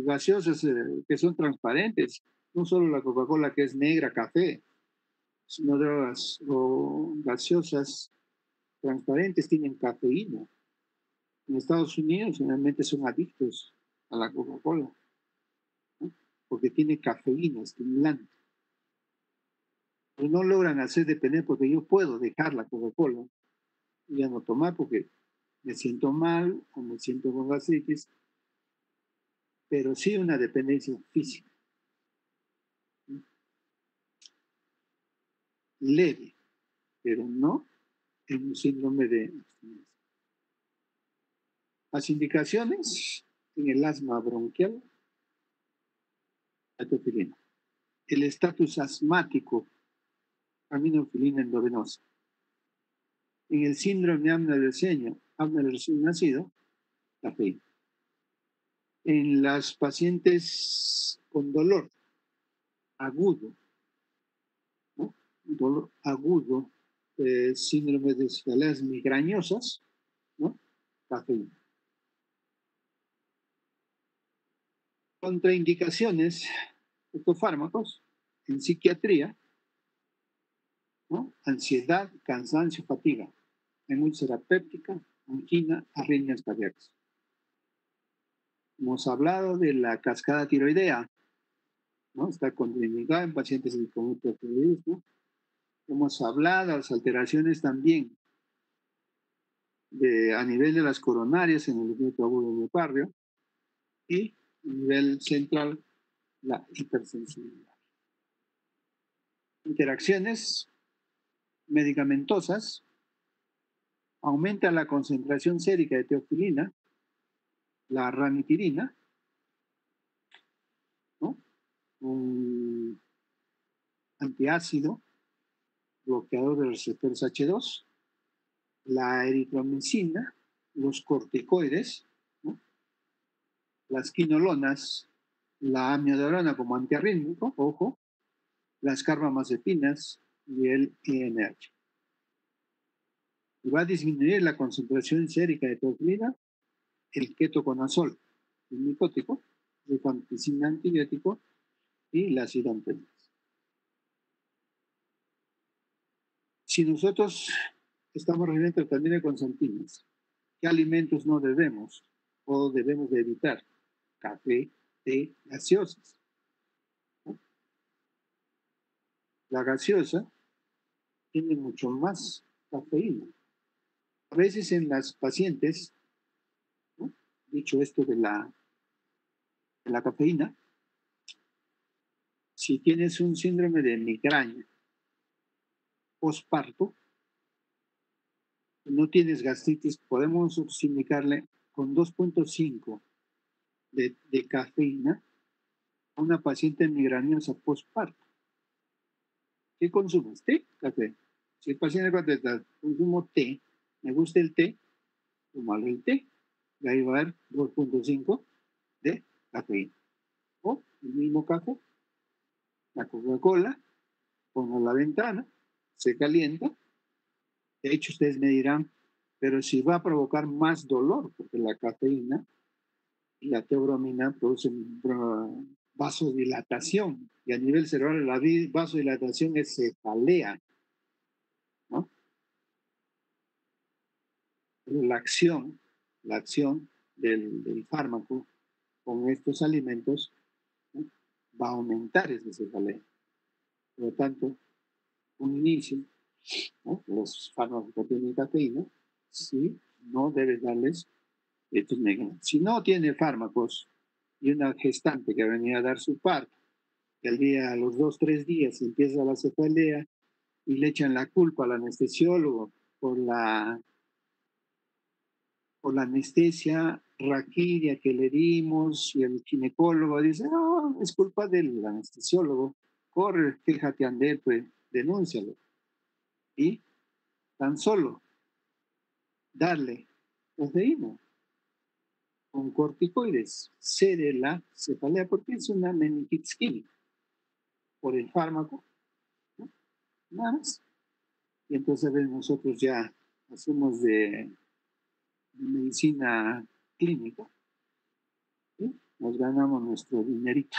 A: gaseosas que son transparentes, no solo la Coca-Cola que es negra, café, sino drogas o gaseosas transparentes tienen cafeína. En Estados Unidos generalmente son adictos a la Coca-Cola, ¿no? Porque tiene cafeína, estimulante. Pero no logran hacer depender porque yo puedo dejar la Coca-Cola y ya no tomar porque me siento mal o me siento con gastritis, pero sí una dependencia física, ¿no? Leve, pero no en un síndrome de abstinencia. Las indicaciones en el asma bronquial, la teofilina. El estatus asmático, aminofilina endovenosa. En el síndrome de apnea del sueño, apnea del recién nacido, cafeína. En las pacientes con dolor agudo, ¿no? Dolor agudo, síndrome de cefaleas migrañosas, ¿no? Cafeína. Contraindicaciones de estos fármacos en psiquiatría, ¿no? Ansiedad, cansancio, fatiga, en úlcera péptica, angina, arritmias cardíacas. Hemos hablado de la cascada tiroidea, ¿no? Está contraindicada en pacientes con hipotiroidismo. Hemos hablado de las alteraciones también a nivel de las coronarias en el efecto agudo del miocardio y a nivel central la hipersensibilidad. Interacciones medicamentosas, aumenta la concentración sérica de teofilina, la ramitirina, ¿no? Un antiácido, bloqueador de receptores H2, la eritromicina, los corticoides, ¿no? Las quinolonas, la amiodarona como antiarrítmico, ojo, las carbamazepinas y el INH. Y va a disminuir la concentración sérica de teofilina, el ketoconazol, el micótico, el rifampicina antibiótico y la sidantenas. Si nosotros estamos recibiendo tratamiento con santinas, ¿qué alimentos no debemos o debemos de evitar? Café, té, gaseosas, ¿no? La gaseosa tiene mucho más cafeína. A veces en las pacientes, ¿no? Dicho esto de la cafeína, si tienes un síndrome de migraña postparto, no tienes gastritis, podemos indicarle con 2.5 de cafeína a una paciente migrañosa postparto. ¿Qué consumes? ¿Té? Café. Si el paciente contesta, consumo té, me gusta el té, tomarle el té, y ahí va a haber 2.5 de cafeína. O el mismo café, la Coca-Cola, pongo a la ventana, se calienta. De hecho, ustedes me dirán, pero si va a provocar más dolor, porque la cafeína y la teobromina produce vasodilatación, y a nivel cerebral la vasodilatación es cefalea, ¿no? Pero la acción del fármaco con estos alimentos, ¿no?, va a aumentar esa cefalea. Por lo tanto, un inicio, ¿no?, los fármacos que tienen cafeína, sí, no debes darles estos medicamentos. Si no tiene fármacos y una gestante que venía a dar su parto, que a los 2 o 3 días empieza la cefalea y le echan la culpa al anestesiólogo por la anestesia raquidia que le dimos, y el ginecólogo dice, no, es culpa del anestesiólogo, corre, quéjate ante él, pues, denúncialo. Y tan solo darle cafeína con corticoides cede la cefalea, porque es una meningitis química por el fármaco, ¿no?, nada más. Y entonces nosotros ya hacemos de medicina clínica, ¿sí?, nos ganamos nuestro dinerito.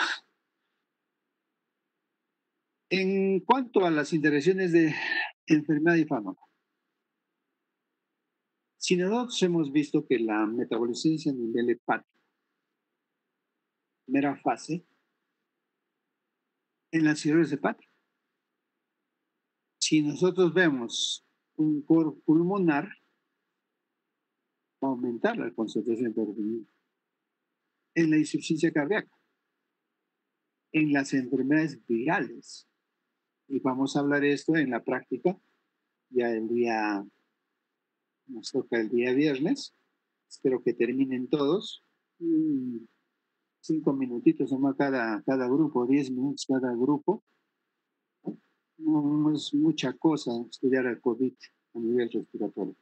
A: En cuanto a las interacciones de enfermedad y fármaco, si nosotros hemos visto que la metabolicencia a nivel hepático, primera fase, en la cirrosis hepática, si nosotros vemos un coro pulmonar, va a aumentar la concentración de hemoglobina. En la insuficiencia cardíaca, en las enfermedades virales, y vamos a hablar de esto en la práctica, ya nos toca el día viernes, espero que terminen todos, 5 minutitos nomás cada grupo, 10 minutos cada grupo. No es mucha cosa estudiar el COVID a nivel respiratorio.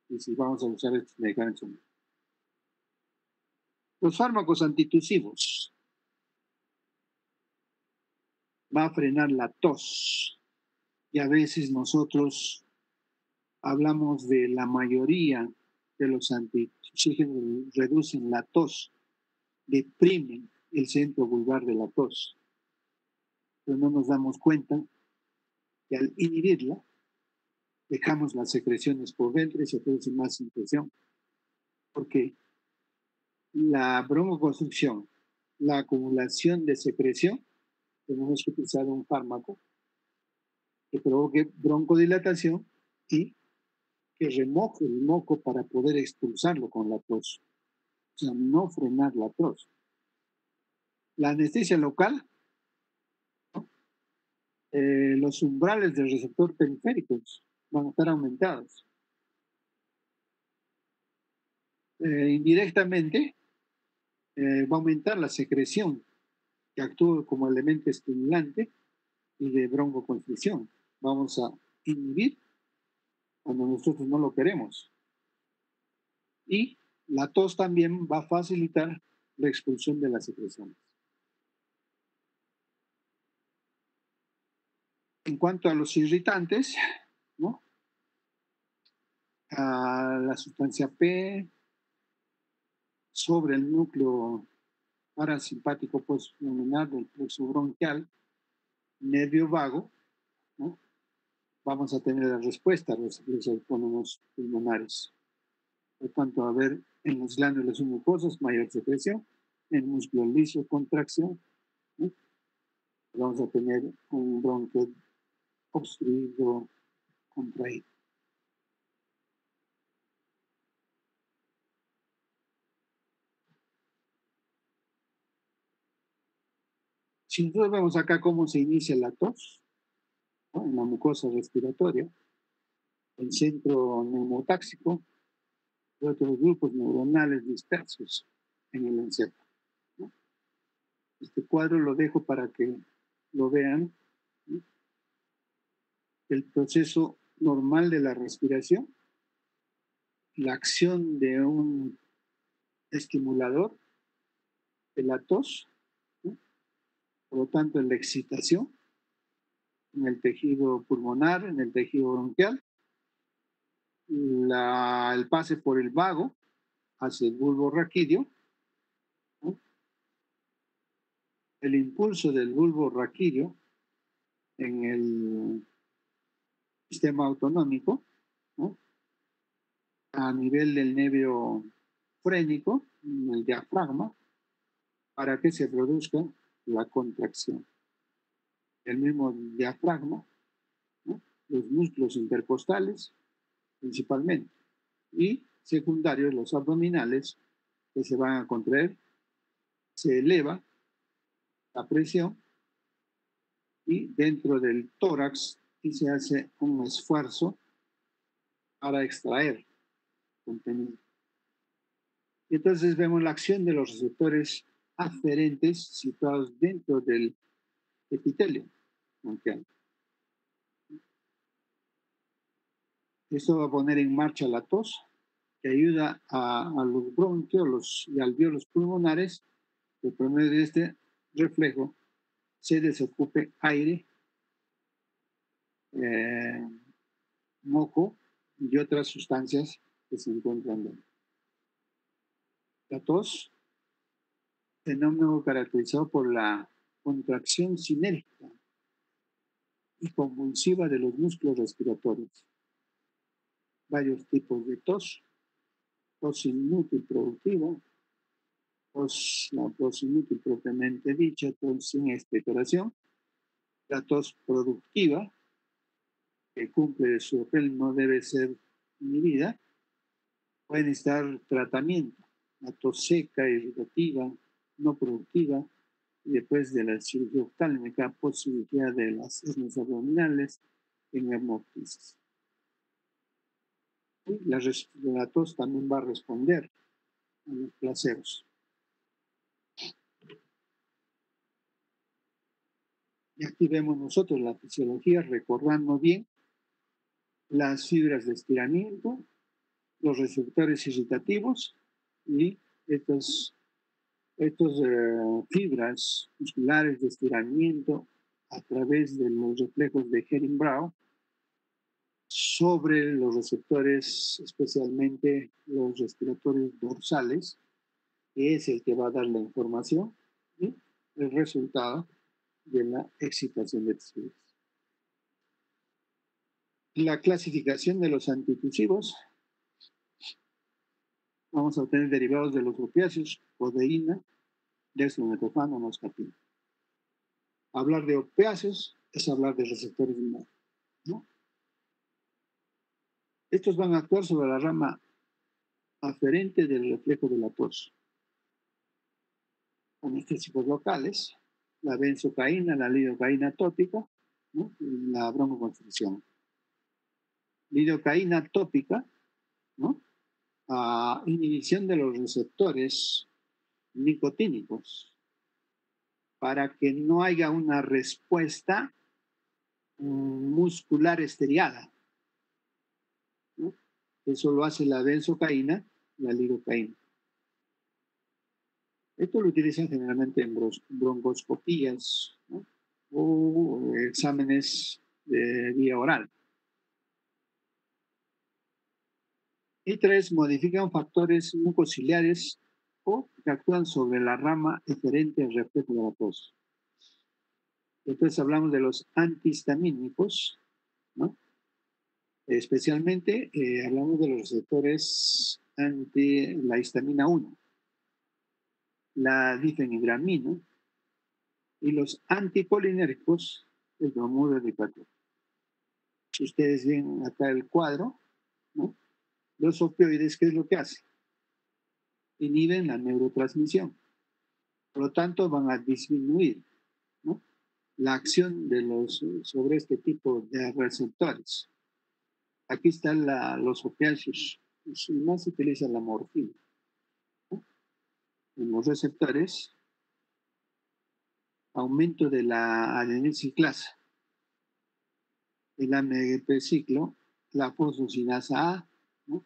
A: Y si vamos a usar estos medicamentos. Los fármacos antitusivos va a frenar la tos. Y a veces nosotros hablamos de la mayoría de los antitusígenos reducen la tos, deprimen el centro vulvar de la tos. Pero no nos damos cuenta que al inhibirla, dejamos las secreciones por dentro y se produce más infección. Porque la broncoconstricción, la acumulación de secreción, tenemos que utilizar un fármaco que provoque broncodilatación y que remoje el moco para poder expulsarlo con la tos. O sea, no frenar la tos. La anestesia local, ¿no?, los umbrales del receptor periféricos van a estar aumentados. Indirectamente, va a aumentar la secreción que actúa como elemento estimulante y de broncoconstricción. Vamos a inhibir cuando nosotros no lo queremos. Y la tos también va a facilitar la expulsión de las secreciones. En cuanto a los irritantes, ¿no?, a la sustancia P sobre el núcleo parasimpático postpulmonar del plexo bronquial, nervio vago, ¿no?, vamos a tener la respuesta a los autónomos pulmonares. Por tanto, a ver, en las glándulas mucosas, mayor secreción, en el músculo liso, contracción, ¿no?, vamos a tener un bronquio obstruido, contraído. Si nosotros vemos acá cómo se inicia la tos, ¿no?, en la mucosa respiratoria, el centro neumotáxico y otros grupos neuronales dispersos en el encéfalo, ¿no? Este cuadro lo dejo para que lo vean, ¿no?, el proceso normal de la respiración, la acción de un estimulador de la tos, ¿no?, por lo tanto, la excitación en el tejido pulmonar, en el tejido bronquial, el pase por el vago hacia el bulbo raquídeo, el impulso del bulbo raquídeo en el sistema autonómico, ¿no? A nivel del nervio frénico, en el diafragma, para que se produzca la contracción. El mismo diafragma, ¿no? Los músculos intercostales, principalmente, y secundarios, los abdominales, que se van a contraer, se eleva la presión y dentro del tórax y se hace un esfuerzo para extraer contenido. Y entonces vemos la acción de los receptores aferentes situados dentro del epitelio bronquial. Esto va a poner en marcha la tos, que ayuda a los bronquiolos y alvéolos pulmonares, que por medio de este reflejo se desocupe aire, moco y otras sustancias que se encuentran dentro. La tos, fenómeno caracterizado por la contracción sinérgica y convulsiva de los músculos respiratorios. Varios tipos de tos inútil productiva, la tos inútil propiamente dicha, tos sin expectoración, la tos productiva, que cumple su papel, no debe ser inhibida, puede necesitar tratamiento, la tos seca, irritativa, no productiva, y después de la cirugía oftálmica, poscirugía de las hernias abdominales en hemoptisis. La tos también va a responder a los placeros. Y aquí vemos nosotros la fisiología recordando bien las fibras de estiramiento, los receptores irritativos y estas fibras musculares de estiramiento a través de los reflejos de Herring-Brown sobre los receptores, especialmente los respiratorios dorsales, que es el que va a dar la información y el resultado de la excitación de las fibras. La clasificación de los antitusivos, vamos a obtener derivados de los opiáceos, codeína, dextrometofano, noscapina. Hablar de opiáceos es hablar de receptores de humor, ¿no? Estos van a actuar sobre la rama aferente del reflejo de la tos. Anestésicos locales, la benzocaína, la lidocaína tópica, ¿no? Y la broncoconstricción. Lidocaína tópica, ¿no? Inhibición de los receptores nicotínicos para que no haya una respuesta muscular estriada, ¿no? Eso lo hace la benzocaína, la lidocaína. Esto lo utilizan generalmente en broncoscopías, ¿no? O exámenes de vía oral. Y 3, modifican factores mucociliares o que actúan sobre la rama eferente al reflejo de la tos. Entonces hablamos de los antihistamínicos, ¿no? Especialmente hablamos de los receptores anti la histamina 1, la difenhidramina y los anticolinérgicos, el bromuro de 4. Si ustedes ven acá el cuadro, ¿no? Los opioides, ¿qué es lo que hacen? Inhiben la neurotransmisión. Por lo tanto, van a disminuir, ¿no? La acción de sobre este tipo de receptores. Aquí están los opiáceos. Y más se utiliza la morfina, ¿no? En los receptores, aumento de la adenosiclasa, el AMP ciclo, la fosfocinasa A, ¿no?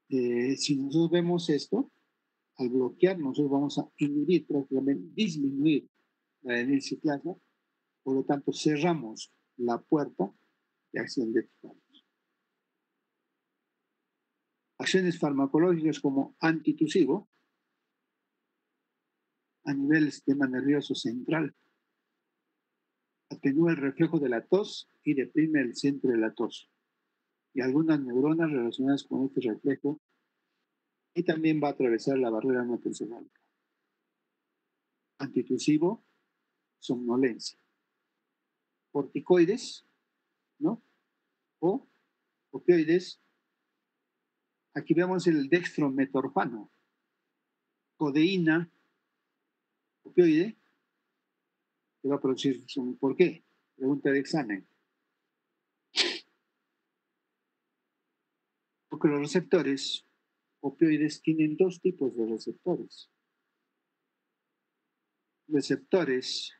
A: Si nosotros vemos esto, al bloquear, nosotros vamos a inhibir, prácticamente disminuir la adenosiclasa, por lo tanto cerramos la puerta de acción de fármacos. Acciones farmacológicas como antitusivo, a nivel del sistema nervioso central. Atenúa el reflejo de la tos y deprime el centro de la tos. Y algunas neuronas relacionadas con este reflejo y también va a atravesar la barrera no tensional. Antitusivo, somnolencia. Corticoides, ¿no? O opioides. Aquí vemos el dextrometorfano. Codeína, opioide, que va a producir. ¿Por qué? Pregunta de examen. Porque los receptores opioides tienen dos tipos de receptores. Receptores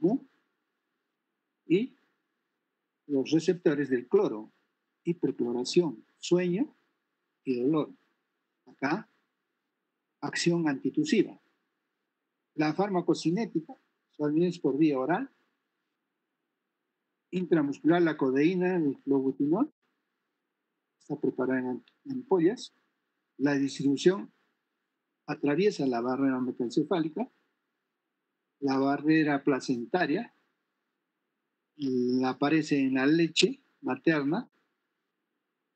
A: ¿no? Y los receptores del cloro, hipercloración, sueño y dolor. Acá, acción antitusiva. La farmacocinética, se administra por vía oral, intramuscular la codeína, el flobutinol, está preparada en ampollas. La distribución atraviesa la barrera mesencefálica, la barrera placentaria, aparece en la leche materna,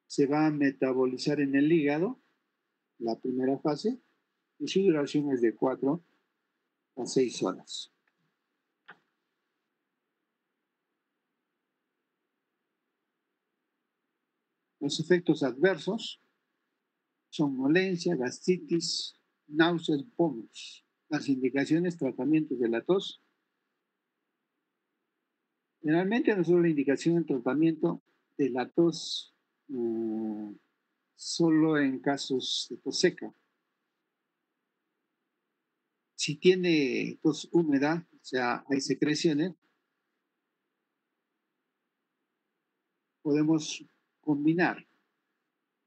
A: se va a metabolizar en el hígado, la primera fase, y su duración es de 4 a 6 horas. Los efectos adversos, somnolencia, gastritis, náuseas, vómitos. Las indicaciones, tratamientos de la tos. Generalmente nosotros la indicación de tratamiento de la tos solo en casos de tos seca. Si tiene tos húmeda, o sea, hay secreciones, podemos combinar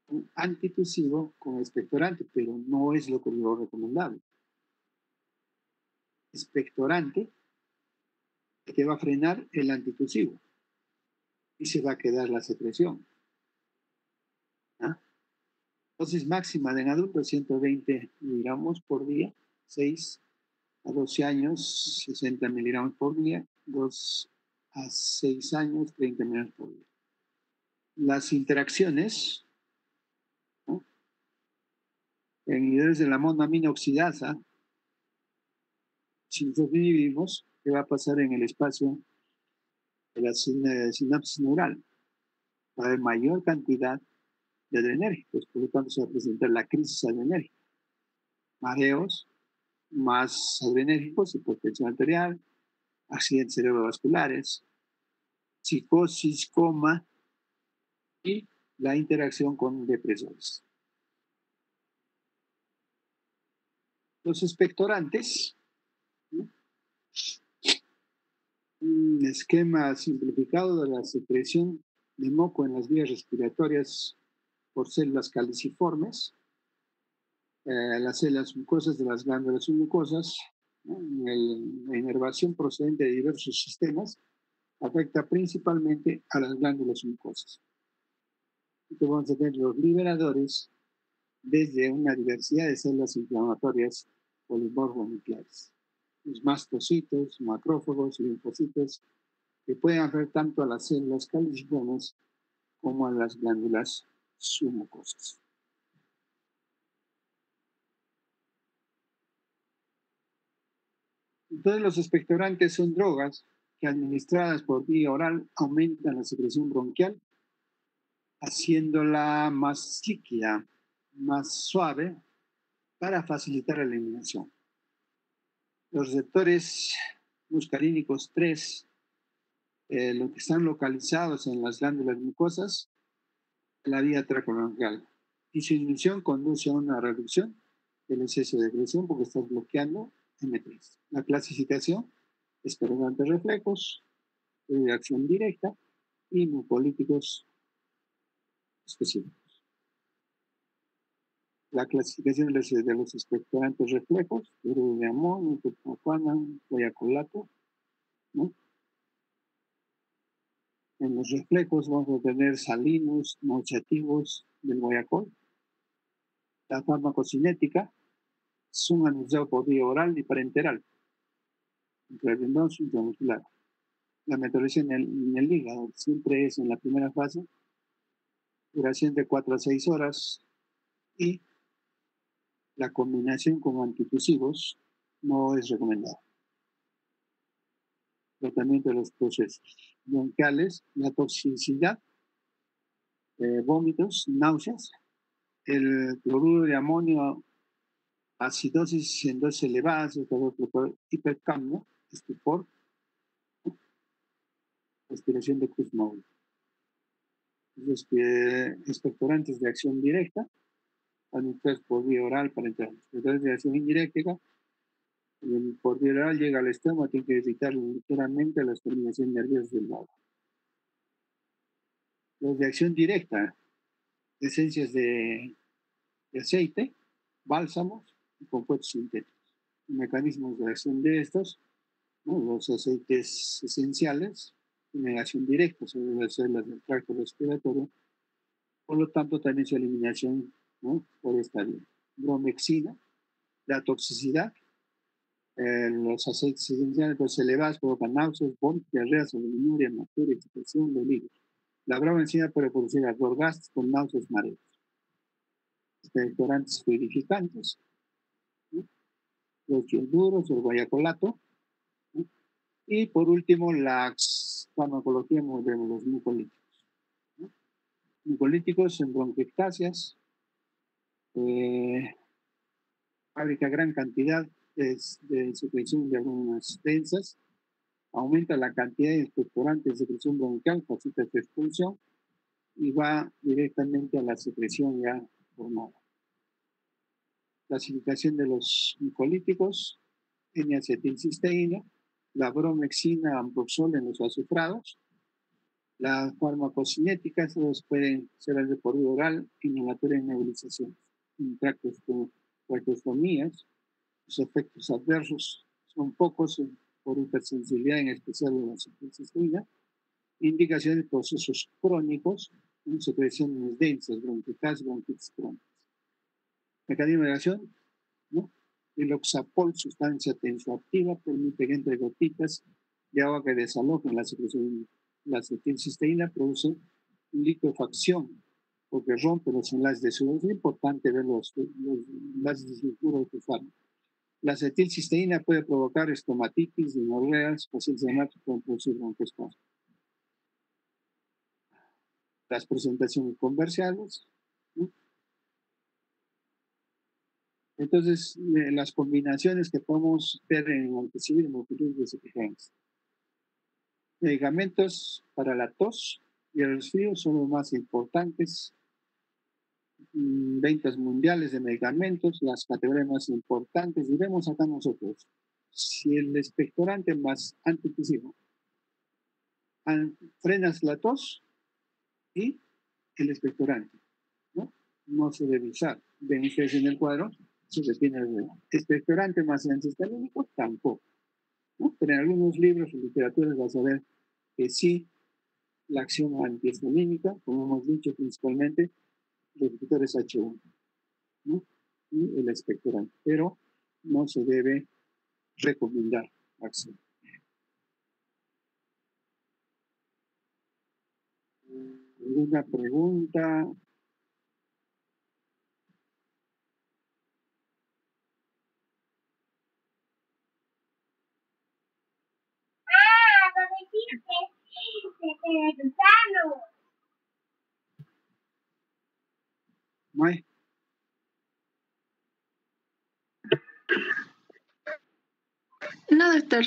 A: un antitusivo con expectorante, pero no es lo recomendable. Expectorante que va a frenar el antitusivo y se va a quedar la secreción. ¿Ah? Dosis máxima en adultos 120 miligramos por día, 6 a 12 años 60 miligramos por día, 2 a 6 años 30 miligramos por día. Las interacciones, ¿no? En inhibidores de la monoamina oxidasa, si nosotros vivimos, ¿qué va a pasar en el espacio de la sinapsis neural? Va a haber mayor cantidad de adrenérgicos, por lo tanto se va a presentar la crisis adrenérgica. Mareos, más adrenérgicos, hipertensión arterial, accidentes cerebrovasculares, psicosis, coma y la interacción con depresores. Los expectorantes, ¿no? Un esquema simplificado de la secreción de moco en las vías respiratorias por células caliciformes, las células mucosas de las glándulas submucosas, ¿no? La inervación procedente de diversos sistemas afecta principalmente a las glándulas mucosas. Entonces vamos a tener los liberadores desde una diversidad de células inflamatorias polimorfonucleares. Los mastocitos, macrófagos, linfocitos, que pueden afectar tanto a las células caliciformes como a las glándulas submucosas. Entonces los expectorantes son drogas que administradas por vía oral aumentan la secreción bronquial, haciéndola más líquida, más suave, para facilitar la eliminación. Los receptores muscarínicos 3, los que están localizados en las glándulas mucosas, la vía tracobronquial. Y su inhibición conduce a una reducción del exceso de secreción porque está bloqueando M3. La clasificación: esperantes reflejos, de acción directa y mucolíticos específicos. La clasificación de los expectorantes reflejos, de amonio, propofana, guayacolato, ¿no? En los reflejos vamos a tener salinos, nauseativos del guayacol. La farmacocinética son anunciados por vía oral y parenteral, intravenoso, intramuscular. La metodología en el hígado siempre es en la primera fase, duración de 4 a 6 horas, y la combinación con antitusivos no es recomendada. Tratamiento de los procesos bronquiales, la toxicidad, vómitos, náuseas, el cloruro de amonio, acidosis en dosis elevadas, hipercamio, estupor, respiración de Kussmaul. Los expectorantes de acción directa, administrados por vía oral para entrar. Expectorantes de acción indirecta, por vía oral llega al estómago, tiene que evitar ligeramente las terminaciones nerviosas del lado. Los de acción directa, esencias de aceite, bálsamos y compuestos sintéticos. Mecanismos de acción de estos, ¿no? Los aceites esenciales, tienen acción directa sobre las células del tracto respiratorio, por lo tanto también su eliminación, ¿no?, por esta vía. Bromexina, la toxicidad, los aceites esenciales pues, elevados provocan náuseas, vómitos, diarreas, albuminuria, hematúria, expresión de líquidos. La bromexina puede producir ardor gástrico con náuseas, mareos. Expectorantes fluidificantes, ¿no?, los yioduros, el guayacolato, ¿no?, y por último la farmacología de los mucolíticos, ¿no? Mucolíticos en bronquiectasias, fabrica gran cantidad de secreción de algunas densas, aumenta la cantidad de expectorantes de secreción bronquial, facilita su expulsión y va directamente a la secreción ya formada. Clasificación de los mucolíticos: N-acetilcisteína, la bromexina, amproxol en los azufrados. Las farmacocinéticas pueden ser de por vía oral, inhalatoria en nebulización, en traqueostomías. Los efectos adversos son pocos por hipersensibilidad, en especial de la acetilcisteína. Indicación de procesos crónicos, secreciones densas, bronquitas, bronquitis crónicas. Mecanismo de acción, ¿no? El oxapol, sustancia tensoactiva, permite que entre gotitas de agua que desalojen la secreción. La acetilcisteína produce liquefacción porque rompe los enlaces de suero. Es importante ver los enlaces de sulfuro de tu fármaco. La acetilcisteína puede provocar estomatitis, diarreas, pacientes hemáticos pueden producir broncoespasmo. Las presentaciones comerciales, ¿no? Entonces, las combinaciones que podemos ver en Montesivir y multitud de circunstancias. Medicamentos para la tos y el resfrío son los más importantes. Ventas mundiales de medicamentos, las categorías más importantes. Y vemos acá nosotros, si el expectorante más antitusivo frenas la tos y el expectorante, ¿no? No se debe usar. Ven ustedes en el cuadro, se detiene el expectorante más antihistamínico, tampoco, ¿no? Pero en algunos libros o literaturas vas a ver que sí, la acción antihistamínica, como hemos dicho principalmente, los receptores H1, ¿no?, y el expectorante, pero no se debe recomendar acción. ¿Alguna pregunta? May.
B: No, doctor.